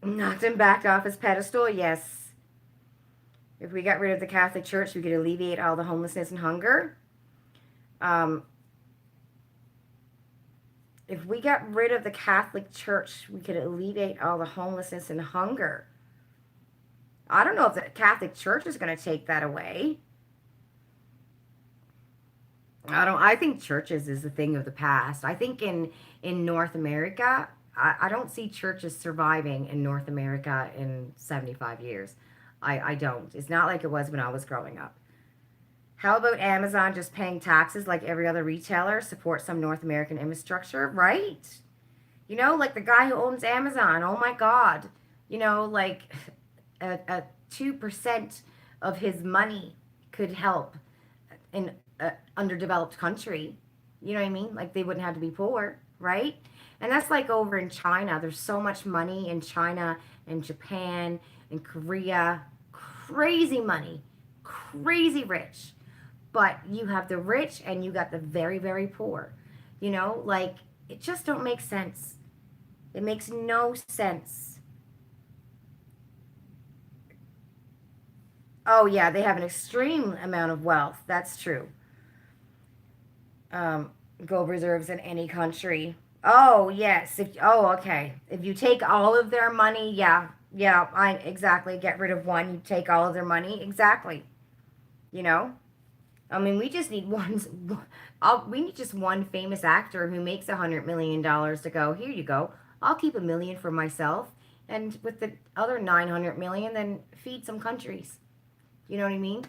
S1: Knocked him back off his pedestal, yes. If we got rid of the Catholic Church, we could alleviate all the homelessness and hunger. If we got rid of the Catholic Church, we could alleviate all the homelessness and hunger. I don't know if the Catholic Church is going to take that away. I think churches is a thing of the past. I think in North America, I don't see churches surviving in North America in 75 years. I don't. It's not like it was when I was growing up. How about Amazon just paying taxes like every other retailer, support some North American infrastructure, right? Like the guy who owns Amazon, oh my God. Like a 2% of his money could help in an underdeveloped country. You know what I mean? Like they wouldn't have to be poor, right? And that's like over in China. There's so much money in China and Japan and Korea. Crazy money. Crazy rich. But you have the rich and you got the very, very poor. Like it just don't make sense. It makes no sense. Oh yeah, they have an extreme amount of wealth. That's true. Gold reserves in any country. Oh yes. Okay. If you take all of their money, yeah, I exactly get rid of one. You take all of their money, exactly. You know. I mean, we just need we need just one famous actor who makes $100 million to go. Here you go. I'll keep $1 million for myself, and with the other 900 million, then feed some countries. You know what I mean?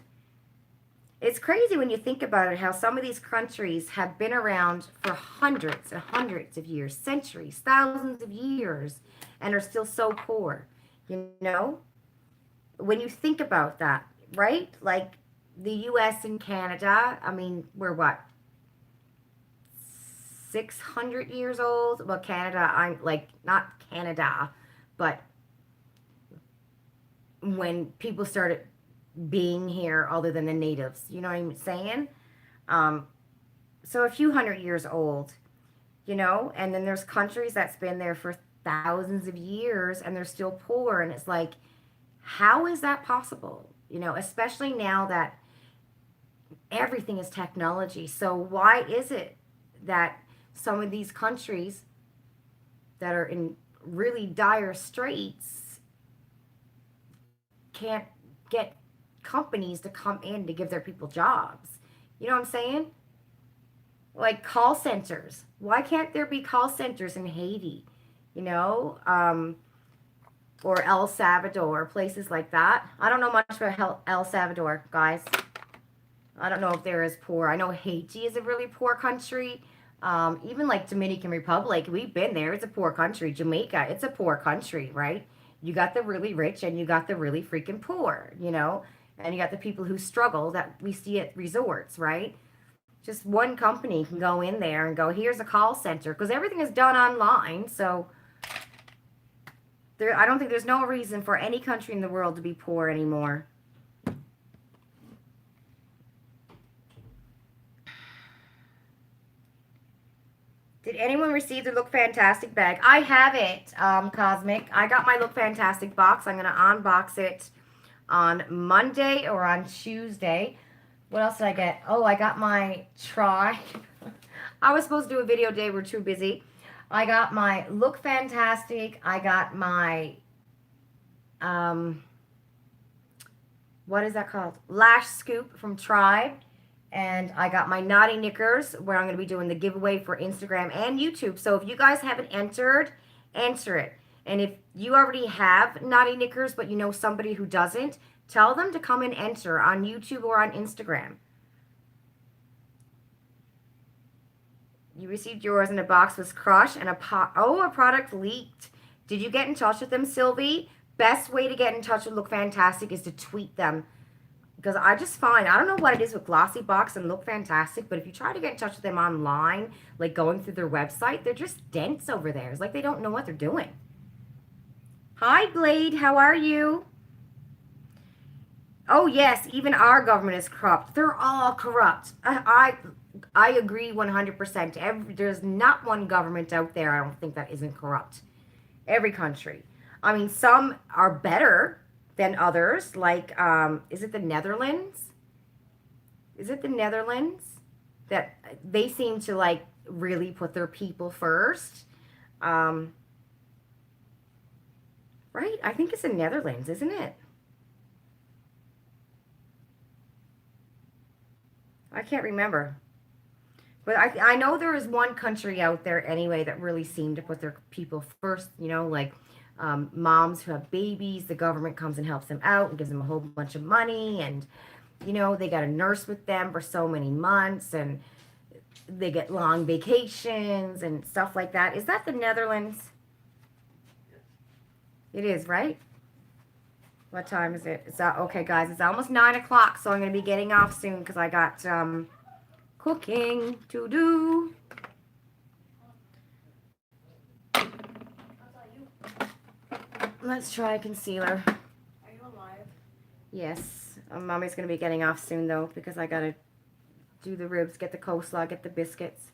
S1: It's crazy when you think about it, how some of these countries have been around for hundreds and hundreds of years, centuries, thousands of years, and are still so poor. You know? When you think about that, right? Like the US and Canada, I mean, we're what? 600 years old? Well, Canada, I'm like, not Canada, but when people started being here other than the natives. You know what I'm saying? So a few hundred years old, and then there's countries that's been there for thousands of years and they're still poor. And it's like, how is that possible? Especially now that everything is technology. So why is it that some of these countries that are in really dire straits can't get companies to come in to give their people jobs? You know what I'm saying? Like call centers. Why can't there be call centers in Haiti? Or El Salvador, places like that. I don't know much about El Salvador, guys. I don't know if they're as poor. I know Haiti is a really poor country. Even like Dominican Republic, we've been there. It's a poor country. Jamaica, it's a poor country, right? You got the really rich and you got the really freaking poor, and you got the people who struggle that we see at resorts, right? Just one company can go in there and go, here's a call center, because everything is done online. So I don't think there's no reason for any country in the world to be poor anymore. Did anyone receive the Look Fantastic bag? I have it, Cosmic. I got my Look Fantastic box. I'm going to unbox it on Monday or on Tuesday. What else did I get? Oh, I got my try. I was supposed to do a video today. We're too busy. I got my Look Fantastic. I got my, what is that called? Lash Scoop from Tribe. And I got my Naughty Knickers, where I'm going to be doing the giveaway for Instagram and YouTube. So if you guys haven't entered, enter it. And if you already have Naughty Knickers, but you know somebody who doesn't, tell them to come and enter on YouTube or on Instagram. You received yours and a box was crushed and a product leaked. Did you get in touch with them, Sylvie? best way to get in touch with Look Fantastic is to tweet them. Because I just find, I don't know what it is with Glossybox and Look Fantastic, but if you try to get in touch with them online, like going through their website, they're just dense over there. It's like they don't know what they're doing. Hi, Blade. How are you? Oh, yes. Even our government is corrupt. They're all corrupt. I agree 100%. There's not one government out there, I don't think, that isn't corrupt. Every country. I mean, some are better than others. Like, is it the Netherlands? Is it the Netherlands? That they seem to, like, really put their people first. Right? I think it's the Netherlands, isn't it? I can't remember. But I know there is one country out there anyway that really seemed to put their people first, you know, like moms who have babies, the government comes and helps them out and gives them a whole bunch of money. And, you know, they got a nurse with them for so many months and they get long vacations and stuff like that. Is that the Netherlands? It is, right? What time is it? It's okay, guys. It's almost 9 o'clock, so I'm going to be getting off soon because I got cooking to do. Let's try concealer.
S2: Are you alive?
S1: Yes. Mommy's going to be getting off soon, though, because I got to do the ribs, get the coleslaw, get the biscuits.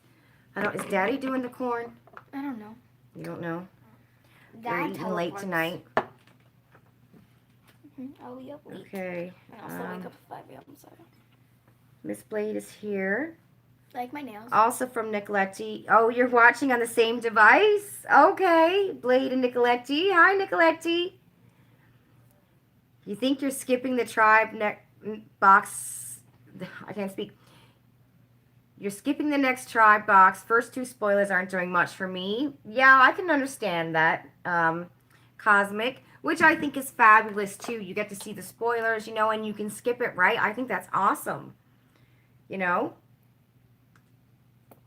S1: Is Daddy doing the corn?
S2: I don't know.
S1: You don't know?
S2: Dad
S1: You're eating late tonight.
S2: I'll be up late.
S1: Okay.
S2: I also wake up at 5 a.m. So.
S1: Miss Blade is here.
S2: Like my nails.
S1: Also from Nicoletti. Oh, you're watching on the same device? Okay. Blade and Nicoletti. Hi, Nicoletti. You think you're skipping the tribe box? I can't speak. You're skipping the next tribe box. First two spoilers aren't doing much for me. Yeah, I can understand that. Cosmic, which I think is fabulous too. You get to see the spoilers, you know, and you can skip it, right? I think that's awesome. You know?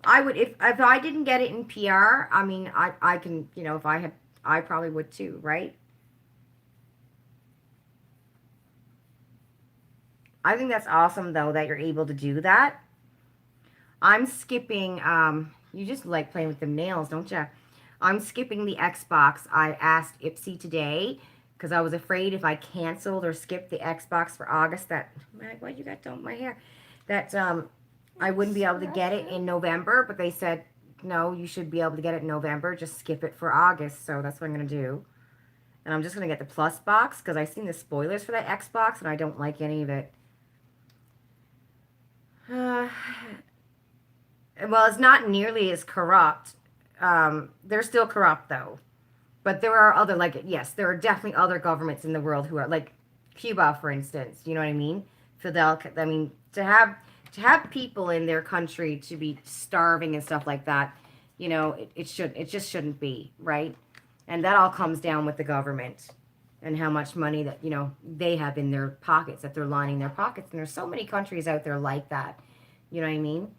S1: I would, if I didn't get it in PR, I mean, I can, you know, if I had, I probably would too, right? I think that's awesome, though, that you're able to do that. I'm skipping, you just like playing with the nails, don't you? I'm skipping the Xbox. I asked Ipsy today, because I was afraid if I canceled or skipped the Xbox for August, that, why you got done with my hair? That, I wouldn't be able to get it in November, but they said, no, you should be able to get it in November. Just skip it for August. So that's what I'm going to do. And I'm just going to get the Plus box because I've seen the spoilers for that Xbox and I don't like any of it. Well, it's not nearly as corrupt. They're still corrupt, though. But there are other, like, yes, there are definitely other governments in the world who are, like, Cuba, for instance. You know what I mean? Fidel, I mean, to have people in their country to be starving and stuff like that, you know, it just shouldn't be, right? And that all comes down with the government and how much money that, you know, they have in their pockets, that they're lining their pockets. And there's so many countries out there like that. You know what I mean?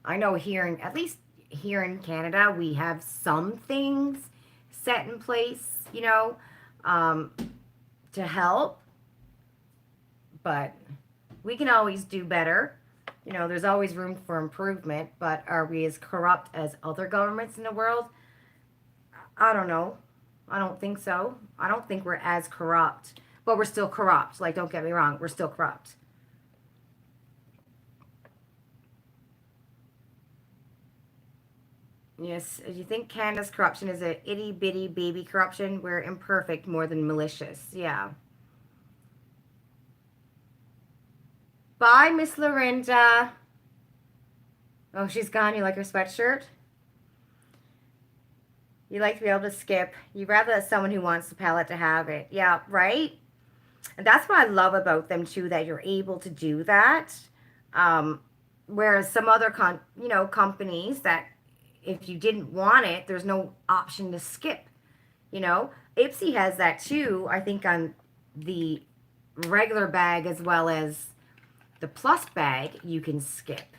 S1: I know at least here in Canada, we have some things set in place, you know, to help. But we can always do better. You know, there's always room for improvement, but are we as corrupt as other governments in the world? I don't know. I don't think so. I don't think we're as corrupt, but we're still corrupt. Like, don't get me wrong, we're still corrupt. Yes, you think Canada's corruption is a itty-bitty baby corruption? We're imperfect more than malicious. Yeah. Bye, Miss Lorinda. Oh, she's gone. You like her sweatshirt? You like to be able to skip. You'd rather someone who wants the palette to have it. Yeah, right? And that's what I love about them, too, that you're able to do that. Whereas some other, companies that if you didn't want it, there's no option to skip, you know? Ipsy has that, too, I think, on the regular bag as well as the Plus bag, you can skip.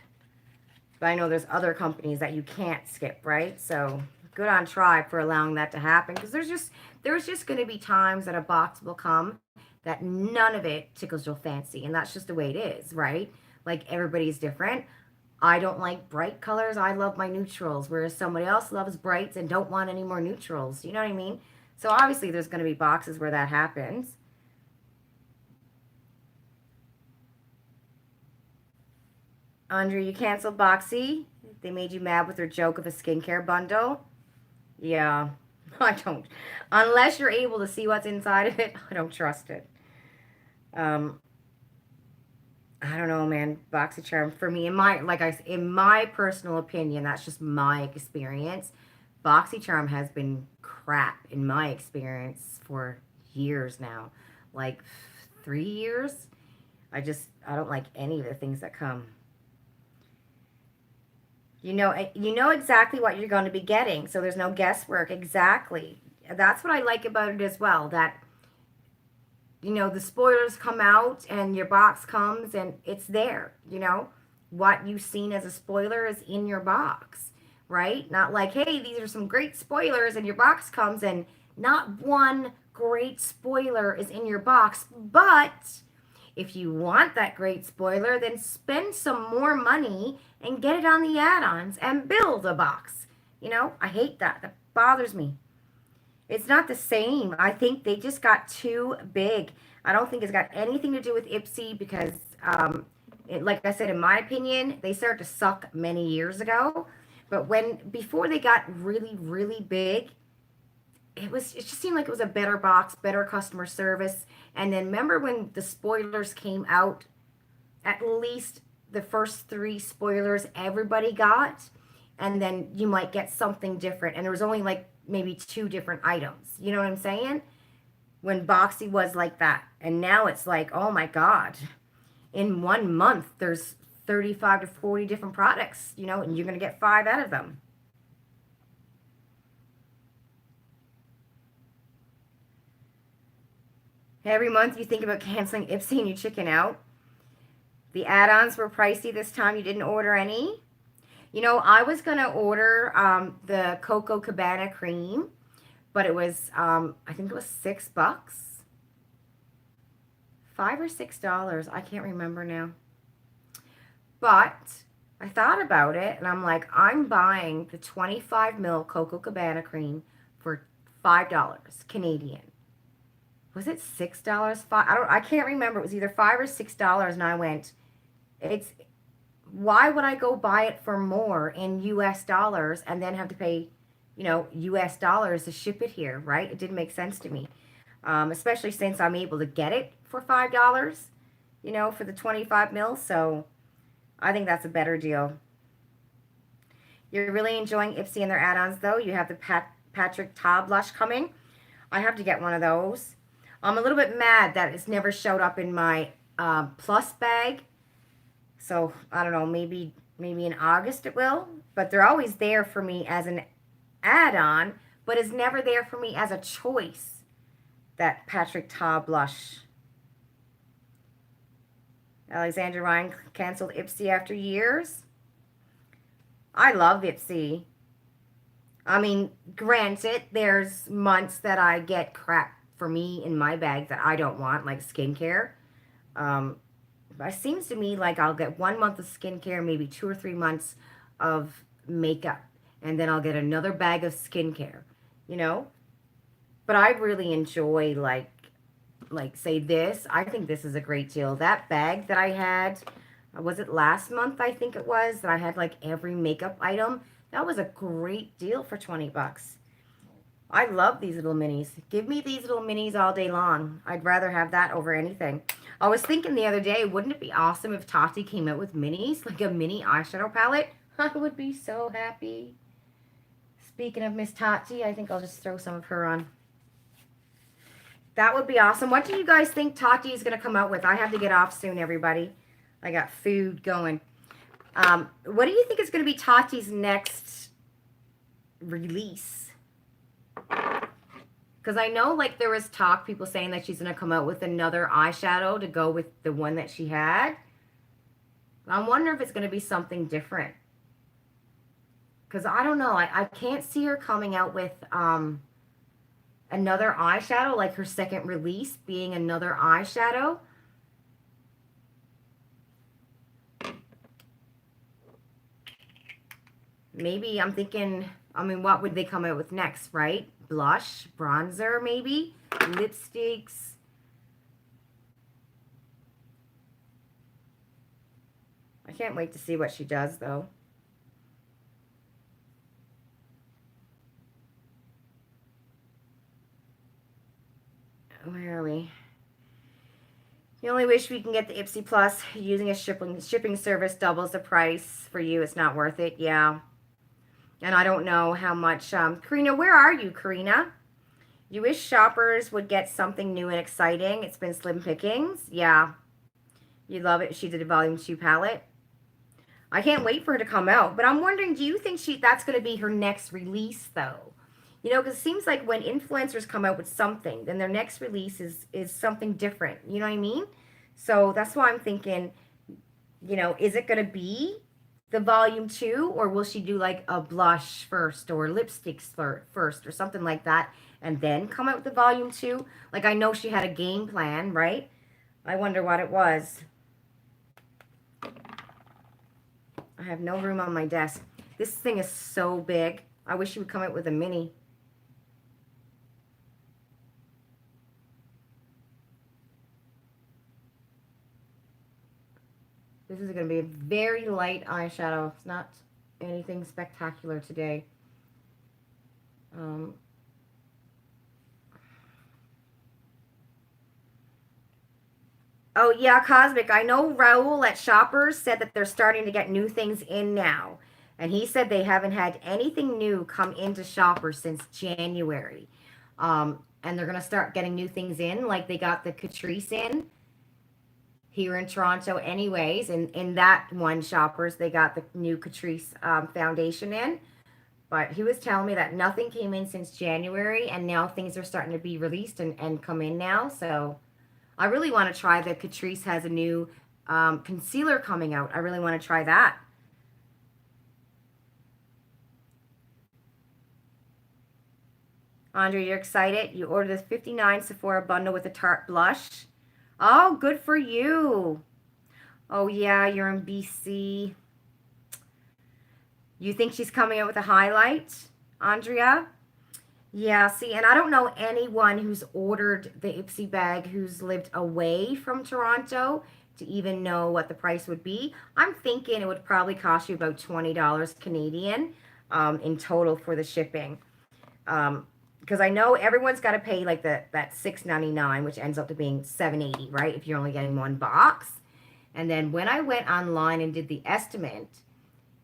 S1: But I know there's other companies that you can't skip, right? So Good on Tribe for allowing that to happen, because there's just going to be times that a box will come that none of it tickles your fancy, and that's just the way it is, right? Like everybody's different. I don't like bright colors. I love my neutrals, whereas somebody else loves brights and don't want any more neutrals. You know what I mean? So obviously there's going to be boxes where that happens. Andre, you canceled Boxy. They made you mad with their joke of a skincare bundle. Yeah, I don't. Unless you're able to see what's inside of it, I don't trust it. Um, I don't know, man. BoxyCharm for me, in my personal opinion, that's just my experience. BoxyCharm has been crap in my experience for years now, like 3 years. I don't like any of the things that come. You know exactly what you're going to be getting, so there's no guesswork. Exactly. That's what I like about it as well. That the spoilers come out and your box comes and it's there. What you've seen as a spoiler is in your box, right? Not like, hey, these are some great spoilers, and your box comes and not one great spoiler is in your box, but if you want that great spoiler, then spend some more money and get it on the add-ons and build a box. I hate that. That bothers me. It's not the same. I think they just got too big. I don't think it's got anything to do with Ipsy because, like I said, in my opinion, they started to suck many years ago. But before they got really, really big, it just seemed like it was a better box, better customer service. And then remember when the spoilers came out, at least the first 3 spoilers everybody got, and then you might get something different. And there was only like maybe 2 different items. You know what I'm saying? When Boxy was like that. And now it's like, oh my God. In 1 month, there's 35 to 40 different products, and you're going to get 5 out of them. Every month you think about canceling Ipsy and you chicken out. The add-ons were pricey this time. You didn't order any. I was going to order the Coco Cabana cream, but it was, I think it was $6. $5 or $6. I can't remember now. But I thought about it, and I'm like, I'm buying the 25 ml Coco Cabana cream for $5 Canadian. Was it $6? I can't remember. It was either $5 or $6, and I went, why would I go buy it for more in US dollars and then have to pay, US dollars to ship it here, right? It didn't make sense to me. Especially since I'm able to get it for $5, for the 25 mils. So I think that's a better deal. You're really enjoying Ipsy and their add-ons, though. You have the Patrick Ta blush coming. I have to get one of those. I'm a little bit mad that it's never showed up in my plus bag. So, I don't know, maybe in August it will. But they're always there for me as an add-on, but it's never there for me as a choice. That Patrick Ta blush. Alexandra Ryan canceled Ipsy after years. I love Ipsy. I mean, granted, there's months that I get crap for me in my bag that I don't want, like skincare. But it seems to me like I'll get 1 month of skincare, maybe 2 or 3 months of makeup, and then I'll get another bag of skincare, But I really enjoy, like say this. I think this is a great deal. That bag that I had, was it last month, I think it was, that I had like every makeup item. That was a great deal for $20. I love these little minis. Give me these little minis all day long. I'd rather have that over anything. I was thinking the other day, wouldn't it be awesome if Tati came out with minis, like a mini eyeshadow palette? I would be so happy. Speaking of Miss Tati, I think I'll just throw some of her on. That would be awesome. What do you guys think Tati is going to come out with? I have to get off soon, everybody. I got food going. What do you think is going to be Tati's next release? Because I know, like, there was talk, people saying that she's going to come out with another eyeshadow to go with the one that she had. I wonder if it's going to be something different. Because I don't know. I can't see her coming out with another eyeshadow, like her second release being another eyeshadow. Maybe I'm thinking, I mean, what would they come out with next, right? Blush, bronzer, maybe? Lipsticks. I can't wait to see what she does, though. Where are we? You only wish we can get the Ipsy Plus. Using a shipping service doubles the price for you. It's not worth it. Yeah. And I don't know how much. Karina, where are you, Karina? You wish shoppers would get something new and exciting. It's been slim pickings. Yeah. You love it. She did a volume 2 palette. I can't wait for her to come out. But I'm wondering, do you think that's going to be her next release, though? You know, because it seems like when influencers come out with something, then their next release is something different. You know what I mean? So that's why I'm thinking, you know, is it going to be the volume 2, or will she do like a blush first or lipsticks first or something like that and then come out with the volume 2? Like, I know she had a game plan, right? I wonder what it was. I have no room on my desk. This thing is so big. I wish she would come out with a mini. This is going to be a very light eyeshadow. It's not anything spectacular today. Oh, yeah, Cosmic. I know Raul at Shoppers said that they're starting to get new things in now. And he said they haven't had anything new come into Shoppers since January. And they're going to start getting new things in. Like they got the Catrice in here in Toronto anyways. And in that one Shoppers, they got the new Catrice foundation in. But he was telling me that nothing came in since January. And now things are starting to be released and come in now. So I really want to try the Catrice has a new concealer coming out. I really want to try that. Andre, you're excited? You ordered the 59 Sephora bundle with a Tarte blush. Oh, good for you. Oh, yeah, you're in BC. You think she's coming out with a highlight, Andrea? Yeah, see, and I don't know anyone who's ordered the Ipsy bag who's lived away from Toronto to even know what the price would be. I'm thinking it would probably cost you about $20 Canadian in total for the shipping. Because I know everyone's got to pay like that $6.99, which ends up to being $7.80, right? If you're only getting one box. And then when I went online and did the estimate,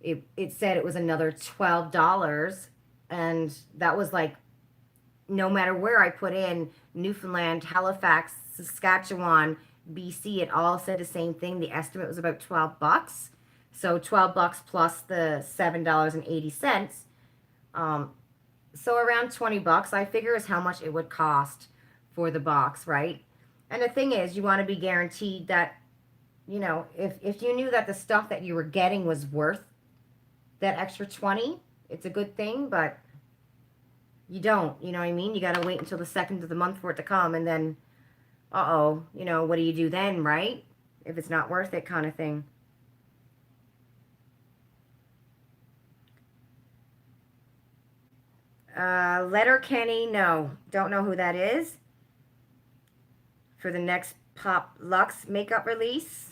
S1: it said it was another $12, and that was like no matter where I put in Newfoundland, Halifax, Saskatchewan, BC, it all said the same thing. The estimate was about $12. So $12 plus the $7.80. So around $20, I figure, is how much it would cost for the box, right? And the thing is, you want to be guaranteed that, you know, if you knew that the stuff that you were getting was worth that extra 20, it's a good thing, but you don't, you know what I mean? You got to wait until the second of the month for it to come, and then, uh-oh, you know, what do you do then, right? If it's not worth it, kind of thing. Letter Kenny, no. Don't know who that is. For the next Pop Lux makeup release.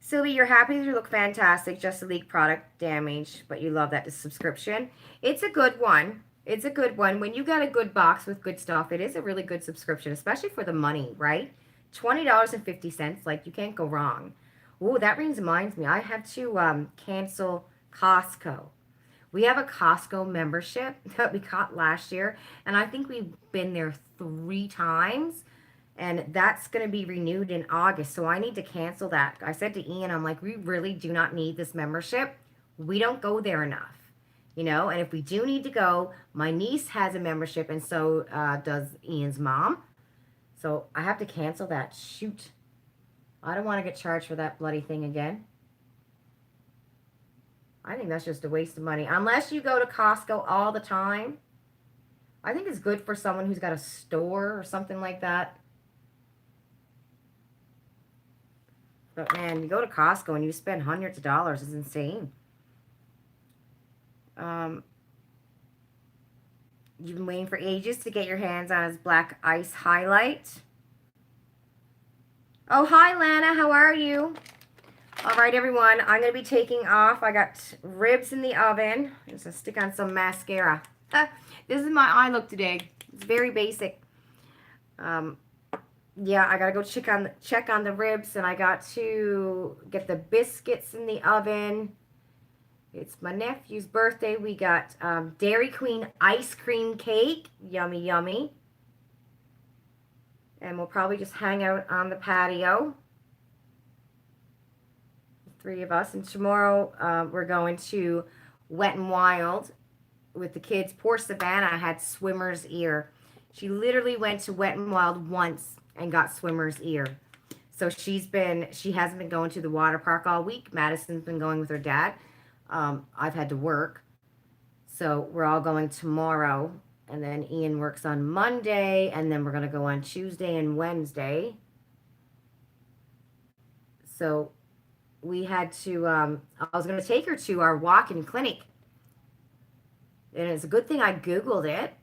S1: Sylvie, you're happy to look fantastic. Just a leak product damage, but you love that subscription. It's a good one. It's a good one. When you got a good box with good stuff, it is a really good subscription, especially for the money, right? $20.50. Like, you can't go wrong. Oh, that reminds me. I have to cancel Costco. We have a Costco membership that we got last year, and I think we've been there 3 times, and that's going to be renewed in August, so I need to cancel that. I said to Ian, I'm like, we really do not need this membership. We don't go there enough, you know, and if we do need to go, my niece has a membership, and so does Ian's mom, so I have to cancel that. Shoot. I don't want to get charged for that bloody thing again. I think that's just a waste of money. Unless you go to Costco all the time. I think it's good for someone who's got a store or something like that. But man, you go to Costco and you spend hundreds of dollars. It's insane. You've been waiting for ages to get your hands on his black ice highlight. Oh, hi, Lana. How are you? All right, everyone. I'm going to be taking off. I got ribs in the oven. I'm just going to stick on some mascara. This is my eye look today. It's very basic. Yeah, I got to go check on the ribs, and I got to get the biscuits in the oven. It's my nephew's birthday. We got Dairy Queen ice cream cake. Yummy, yummy. And we'll probably just hang out on the patio. The three of us. And tomorrow we're going to Wet and Wild with the kids. Poor Savannah had swimmer's ear. She literally went to Wet and Wild once and got swimmer's ear. So she hasn't been going to the water park all week. Madison's been going with her dad. I've had to work. So we're all going tomorrow. And then Ian works on Monday. And then we're going to go on Tuesday and Wednesday. So we had to, I was going to take her to our walk-in clinic. And it's a good thing I Googled it,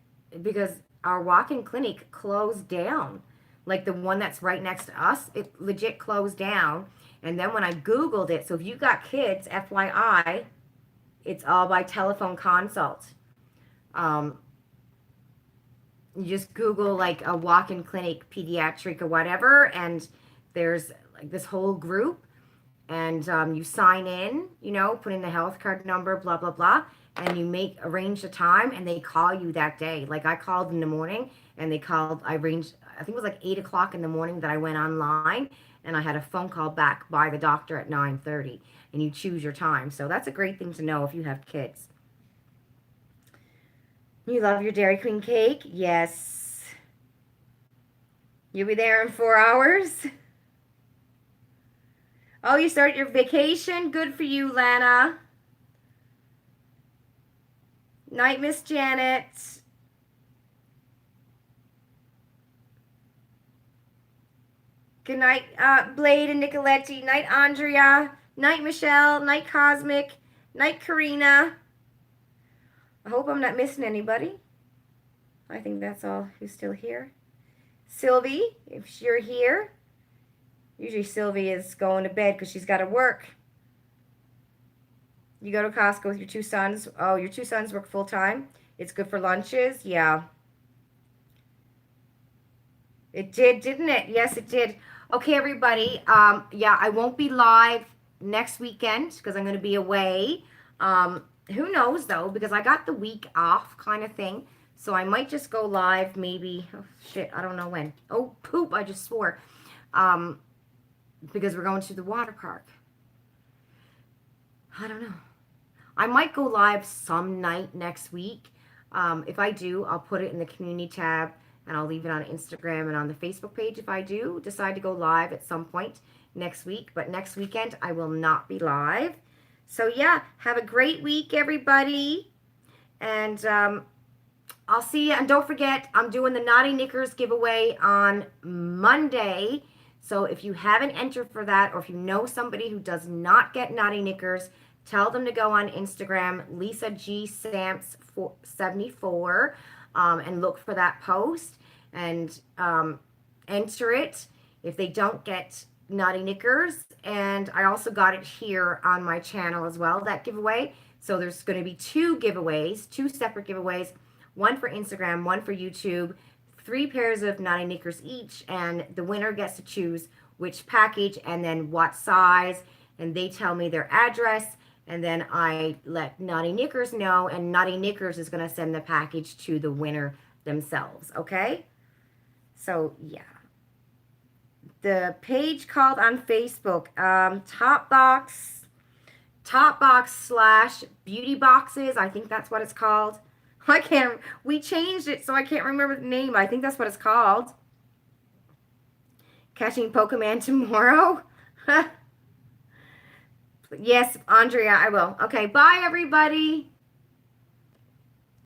S1: because our walk-in clinic closed down. Like the one that's right next to us, it legit closed down. And then when I Googled it, so if you got kids, FYI, it's all by telephone consult. You just Google like a walk-in clinic, pediatric or whatever, and there's like this whole group, and you sign in, put in the health card number, blah, blah, blah, and you arrange a time, and they call you that day. Like I called in the morning, and I arranged, I think it was like 8 o'clock in the morning that I went online, and I had a phone call back by the doctor at 9:30, and you choose your time. So that's a great thing to know if you have kids. You love your Dairy Queen cake? Yes. You'll be there in 4 hours? Oh, you start your vacation? Good for you, Lana. Night, Miss Janet. Good night, Blade and Nicoletti. Night, Andrea. Night, Michelle. Night, Cosmic. Night, Karina. I hope I'm not missing anybody. I think that's all who's still here. Sylvie, if you're here. Usually Sylvie is going to bed because she's got to work. You go to Costco with your 2 sons. Oh, your 2 sons work full time. It's good for lunches. Yeah. It did, didn't it? Yes, it did. Okay, everybody. Yeah, I won't be live next weekend because I'm going to be away. Who knows, though, because I got the week off kind of thing. So I might just go live maybe. Oh, shit, I don't know when. Oh, poop, I just swore. Because we're going to the water park. I don't know. I might go live some night next week. If I do, I'll put it in the community tab. And I'll leave it on Instagram and on the Facebook page if I do decide to go live at some point next week. But next weekend, I will not be live. So, yeah, have a great week, everybody. And I'll see you. And don't forget, I'm doing the Naughty Knickers giveaway on Monday. So if you haven't entered for that, or if you know somebody who does not get Naughty Knickers, tell them to go on Instagram, Lisa G. Samps 74. And look for that post and enter it if they don't get Naughty Knickers. And I also got it here on my channel as well, that giveaway. So there's going to be 2 giveaways, 2 separate giveaways, one for Instagram, one for YouTube, 3 pairs of Naughty Knickers each, and the winner gets to choose which package and then what size, and they tell me their address. And then I let Naughty Knickers know, and Naughty Knickers is going to send the package to the winner themselves, okay? So, yeah. The page called on Facebook, Topbox / Beauty Boxes. I think that's what it's called. We changed it, so I can't remember the name. I think that's what it's called. Catching Pokemon tomorrow. Yes, Andrea, I will. Okay, bye, everybody.